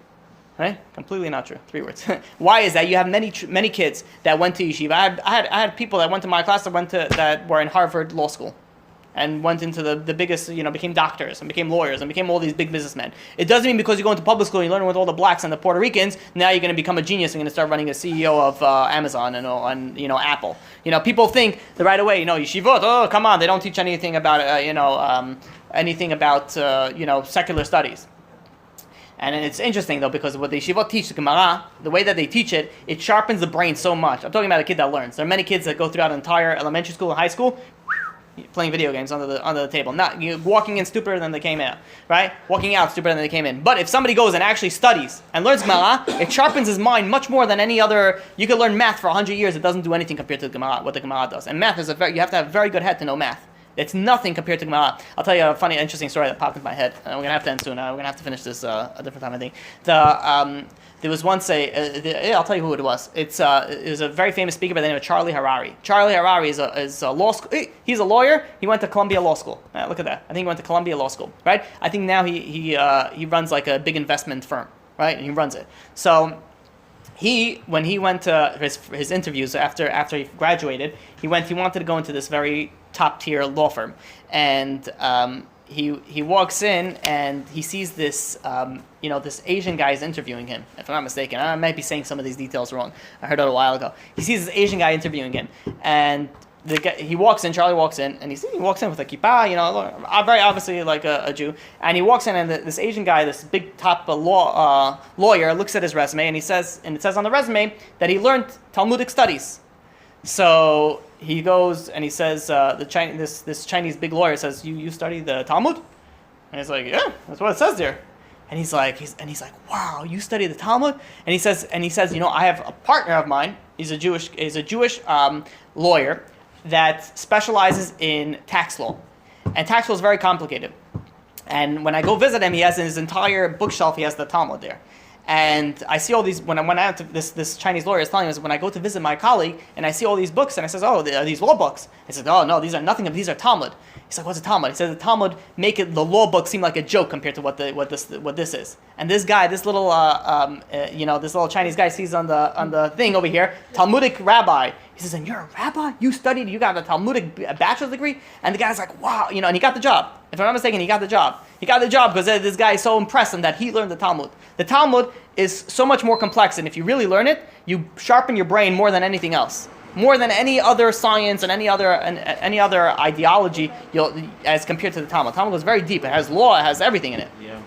right? Completely not true. 3 words. Why is that? You have many kids that went to yeshiva. I had people that went to my class that were in Harvard Law School. And went into the biggest, became doctors and became lawyers and became all these big businessmen. It doesn't mean because you go into public school and you learn with all the blacks and the Puerto Ricans, now you're going to become a genius and going to start running a CEO of Amazon and Apple. People think that right away, yeshivot, oh, come on, they don't teach anything about, secular studies. And it's interesting though, because what the yeshivot teach, the Gemara, the way that they teach it, it sharpens the brain so much. I'm talking about a kid that learns. There are many kids that go throughout an entire elementary school and high school, playing video games under the table, not walking in stupider than they came in, right? Walking out stupider than they came in. But if somebody goes and actually studies and learns Gemara, it sharpens his mind much more than any other. You could learn math for 100 years; it doesn't do anything compared to the Gemara, what the Gemara does. And math is you have to have a very good head to know math. It's nothing compared to Gemara. I'll tell you a funny, interesting story that popped into my head. We're gonna have to end soon. We're gonna have to finish this a different time, I think. There was once I'll tell you who it was. It was a very famous speaker by the name of Charlie Harari. Charlie Harari is a law school. He's a lawyer. He went to Columbia Law School. Look at that. I think he went to Columbia Law School, right? I think now he runs like a big investment firm, right? And he runs it. So when he went to his interviews after he graduated, he wanted to go into this very top tier law firm, and he walks in and he sees this this Asian guy is interviewing him. If I'm not mistaken, I might be saying some of these details wrong. I heard it a while ago. He sees this Asian guy interviewing him, and Charlie walks in, and he walks in with a kippah, very obviously like a Jew. And he walks in, and this Asian guy, this big top lawyer, looks at his resume, and it says on the resume that he learned Talmudic studies. So he goes and he says, this Chinese big lawyer says, you study the Talmud? And he's like, yeah, that's what it says there. And he's like, wow, you study the Talmud? And he says, I have a partner of mine. He's a Jewish lawyer that specializes in tax law, and tax law is very complicated. And when I go visit him, he has in his entire bookshelf, he has the Talmud there. And I see all these, when I went out to this Chinese lawyer is telling us, when I go to visit my colleague and I see all these books, and I says, oh, are these law books? He says, oh, no, these are nothing, these are Talmud. He's like, what's a Talmud? He says, the Talmud make the law book seem like a joke compared to what this is. And this guy, this little Chinese guy sees on the thing over here, Talmudic rabbi. He says, and you're a rabbi? You got a Talmudic bachelor's degree? And the guy's like, wow, and he got the job. If I'm not mistaken, he got the job. He got the job because this guy is so impressed him that he learned the Talmud. The Talmud is so much more complex, and if you really learn it, you sharpen your brain more than anything else. More than any other science and any other ideology, as compared to the Talmud. Talmud goes very deep. It has law. It has everything in it. Yeah.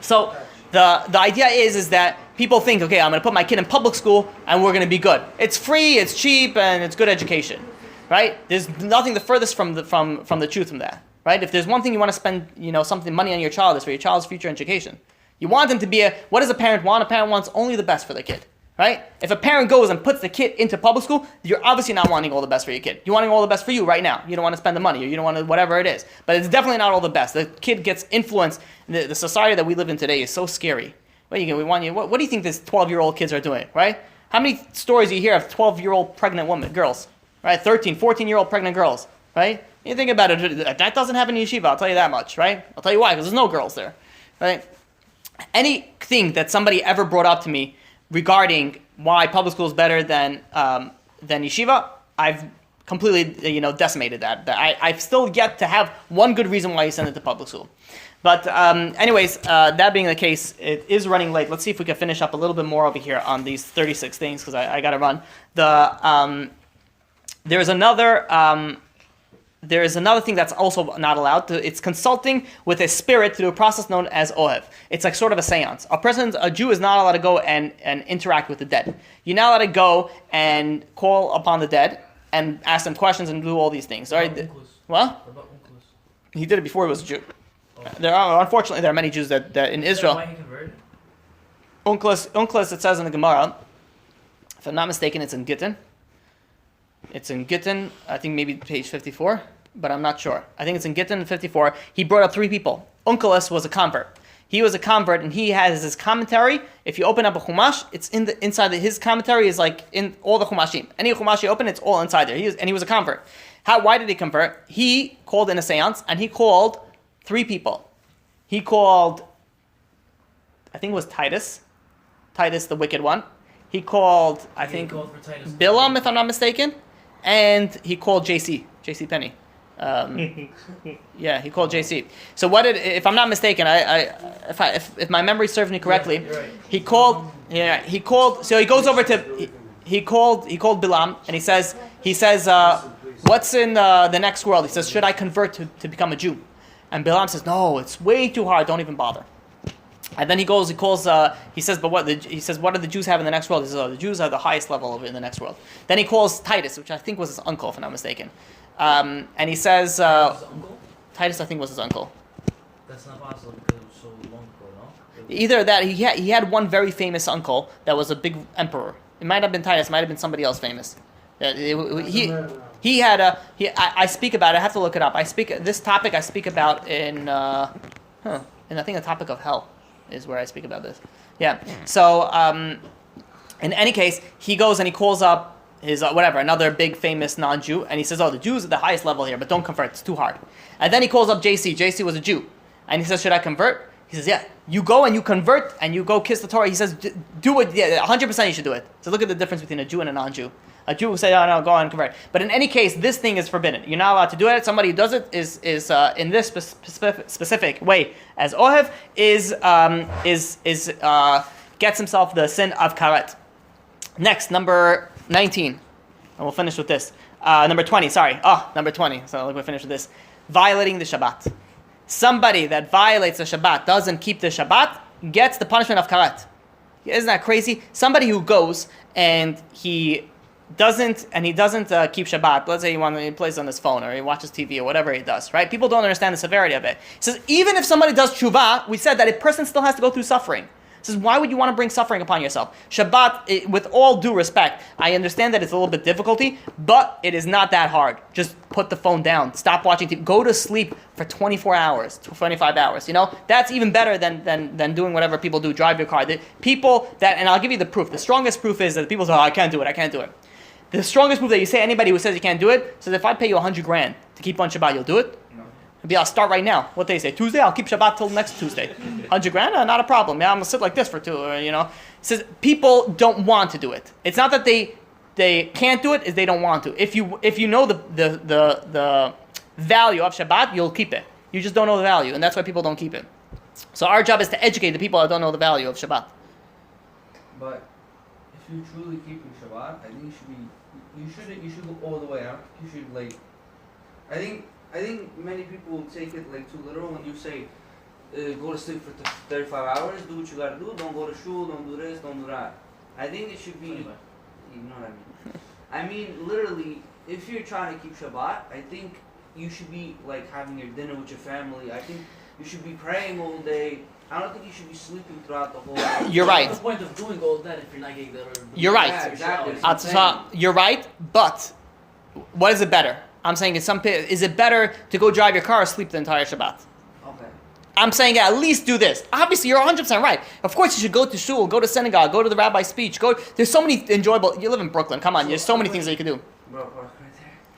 So the idea is that people think, okay, I'm going to put my kid in public school and we're going to be good. It's free, it's cheap, and it's good education, right? There's nothing the furthest from the truth from that, right? If there's one thing you want to spend, money on your child, is for your child's future education. You want them to be what does a parent want? A parent wants only the best for their kid. Right? If a parent goes and puts the kid into public school, you're obviously not wanting all the best for your kid. You're wanting all the best for you right now. You don't want to spend the money, or you don't want to whatever it is. But it's definitely not all the best. The kid gets influenced. The society that we live in today is so scary. What do you think these 12-year-old kids are doing, right? How many stories do you hear of 12-year-old pregnant girls, right? 13, 14-year-old pregnant girls, right? You think about it, that doesn't happen in yeshiva, I'll tell you that much, right? I'll tell you why, because there's no girls there, right? Anything that somebody ever brought up to me regarding why public school is better than yeshiva, I've completely decimated that. I've still yet to have one good reason why you send it to public school. But anyways, that being the case, it is running late. Let's see if we can finish up a little bit more over here on these 36 things, because I got to run. There's another there is another thing that's also not allowed. It's consulting with a spirit through a process known as ohev. It's like sort of a seance. A Jew is not allowed to go and interact with the dead. You're not allowed to go and call upon the dead and ask them questions and do all these things. All right? What? He did it before he was a Jew. Unfortunately, there are many Jews that in Israel. Why he converted? Unclus, it says in the Gemara, if I'm not mistaken, it's in Gittin. It's in Gittin, I think maybe page 54, but I'm not sure. I think it's in Gittin 54. He brought up 3 people. Unkelus was a convert. He was a convert, and he has his commentary. If you open up a chumash, it's his commentary is like in all the chumashim. Any chumash you open, it's all inside there. He was a convert. Why did he convert? He called in a seance, and he called 3 people. He called, I think it was Titus the wicked one. He called, I think, Bilam, if I'm not mistaken, and he called JC Penny. Yeah, he called JC. So if I'm not mistaken, if my memory serves me correctly, right. he called. So he goes over to he called Bilam, and he says what's in the next world? He says, should I convert to become a Jew? And Bilam says, no, it's way too hard. Don't even bother. And then he calls. He says, but what? He says, what do the Jews have in the next world? He says, the Jews are the highest level in the next world. Then he calls Titus, which I think was his uncle, if I'm not mistaken. And he says, Titus, I think, was his uncle. That's not possible because it was so long ago, no? Either that, he had one very famous uncle that was a big emperor. It might have been Titus, might have been somebody else famous. He had I speak about it. I have to look it up. This topic I speak about in I think the topic of hell is where I speak about this. Yeah. So in any case, he goes and he calls up his another big famous non-Jew, and he says, the Jews are the highest level here, but don't convert, it's too hard. And then he calls up JC. JC was a Jew, and he says, should I convert? He says, yeah. You go and you convert and you go kiss the Torah. He says, do it. Yeah, 100% you should do it. So look at the difference between a Jew and a non-Jew. A Jew will say, oh no, go and convert. But in any case, this thing is forbidden. You're not allowed to do it. Somebody who does it is in this specific way as Ohev gets himself the sin of Karet. Next, number 19. And we'll finish with this. Number 20, sorry. Number 20. So we'll finish with this. Violating the Shabbat. Somebody that violates the Shabbat, doesn't keep the Shabbat, gets the punishment of Karet. Isn't that crazy? Somebody who goes and he doesn't keep Shabbat. Let's say he plays on his phone or he watches TV or whatever he does, right? People don't understand the severity of it. He says, even if somebody does tshuva, we said that a person still has to go through suffering. He says, why would you want to bring suffering upon yourself? Shabbat, with all due respect, I understand that it's a little bit difficulty, but it is not that hard. Just put the phone down. Stop watching TV. Go to sleep for 24 hours, 25 hours. That's even better than doing whatever people do. Drive your car. And I'll give you the proof. The strongest proof is that people say, I can't do it. The strongest proof that you say anybody who says you can't do it says, if I pay you $100,000 to keep on Shabbat, you'll do it? Maybe I'll start right now. What they say, Tuesday, I'll keep Shabbat till next Tuesday. $100,000, not a problem. Yeah, I'm gonna sit like this for 2. It says people don't want to do it. It's not that they can't do it; is they don't want to. If you know the value of Shabbat, you'll keep it. You just don't know the value, and that's why people don't keep it. So our job is to educate the people that don't know the value of Shabbat. But if you truly keep your Shabbat, I think you should go all the way out. You should I think many people take it too literal when you say, go to sleep for 35 hours, do what you gotta do, don't go to shul, don't do this, don't do that. I think it should be, you know what I mean? I mean, literally, if you're trying to keep Shabbat, I think you should be having your dinner with your family. I think you should be praying all day. I don't think you should be sleeping throughout the whole day. You're right. What's the point of doing all that if you're not getting that? You're right. Yeah, exactly. You're right, but what is it better? I'm saying is it better to go drive your car or sleep the entire Shabbat? Okay. I'm saying at least do this. Obviously, you're 100% right. Of course, you should go to shul, go to synagogue, go to the rabbi's speech. There's so many enjoyable. You live in Brooklyn. Come on, there's so many things that you can do. Bro,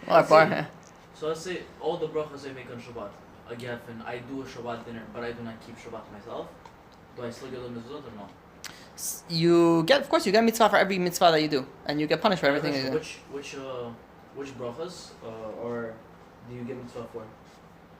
right there. So let's say all the brachas I make on Shabbat, again, I do a Shabbat dinner, but I do not keep Shabbat myself. Do I still get the mitzvot or no? You get mitzvah for every mitzvah that you do, and you get punished for everything you do. Which brachas, or do you get mitzvah for?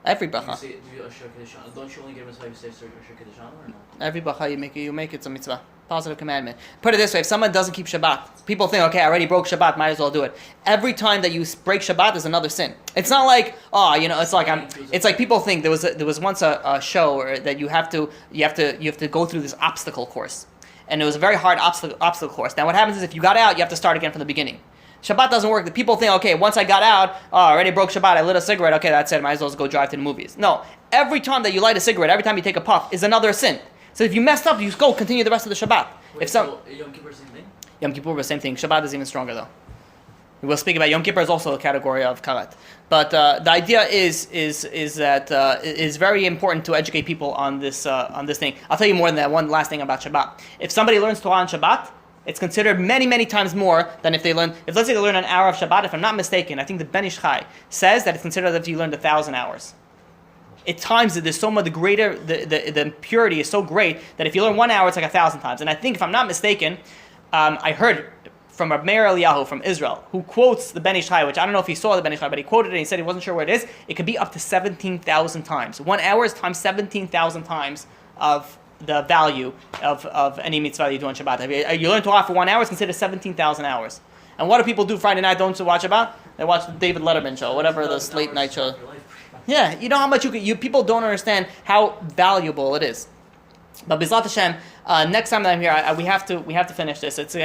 Every bracha. Do you Asher Kedeshana? Don't you only get mitzvah if you say Asher Kedeshana or no? Every bracha you make it's a mitzvah. Positive commandment. Put it this way: if someone doesn't keep Shabbat, people think, okay, I already broke Shabbat, might as well do it. Every time that you break Shabbat is another sin. It's not like, it's like people think there was once a show that you have to go through this obstacle course, and it was a very hard obstacle course. Now what happens is if you got out, you have to start again from the beginning. Shabbat doesn't work. The people think, okay, once I got out, I already broke Shabbat, I lit a cigarette, okay, that's it, might as well just go drive to the movies. No, every time that you light a cigarette, every time you take a puff is another sin. So if you messed up, you just go continue the rest of the Shabbat. Wait, so Yom Kippur is the same thing? Yom Kippur is the same thing. Shabbat is even stronger though. We'll speak about Yom Kippur is also a category of Karet. But the idea is that it is very important to educate people on this thing. I'll tell you more than that. One last thing about Shabbat. If somebody learns Torah on Shabbat, it's considered many, many times more than if let's say they learn an hour of Shabbat. If I'm not mistaken, I think the Ben Ish Chai says that it's considered as if you learned 1,000 hours. At times, there's so much the purity is so great that if you learn 1 hour, it's like 1,000 times. And I think, if I'm not mistaken, I heard from Rabbi Meir Eliyahu from Israel, who quotes the Ben Ish Chai, which I don't know if he saw the Ben Ish Chai, but he quoted it and he said he wasn't sure where it is. It could be up to 17,000 times. 1 hour is times 17,000 times of the value of any mitzvah you do on Shabbat. You learn Torah for 1 hour, it's considered 17,000 hours. And what do people do Friday night? Don't watch Shabbat? They watch the David Letterman show, whatever the late night show. Yeah, you know how much you people don't understand how valuable it is. But B'ezrat Hashem, next time that I'm here, we have to finish this. It's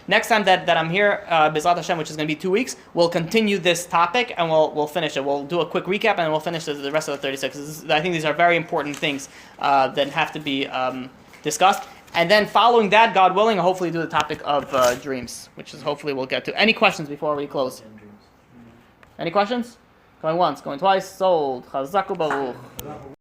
next time that I'm here, B'ezrat Hashem, which is gonna be 2 weeks, we'll continue this topic and we'll finish it. We'll do a quick recap and we'll finish the rest of the 36. I think these are very important things that have to be discussed. And then following that, God willing, I'll hopefully do the topic of dreams, which is hopefully we'll get to. Any questions before we close? Any questions? Going once, going twice, sold. Chazak u'baruch.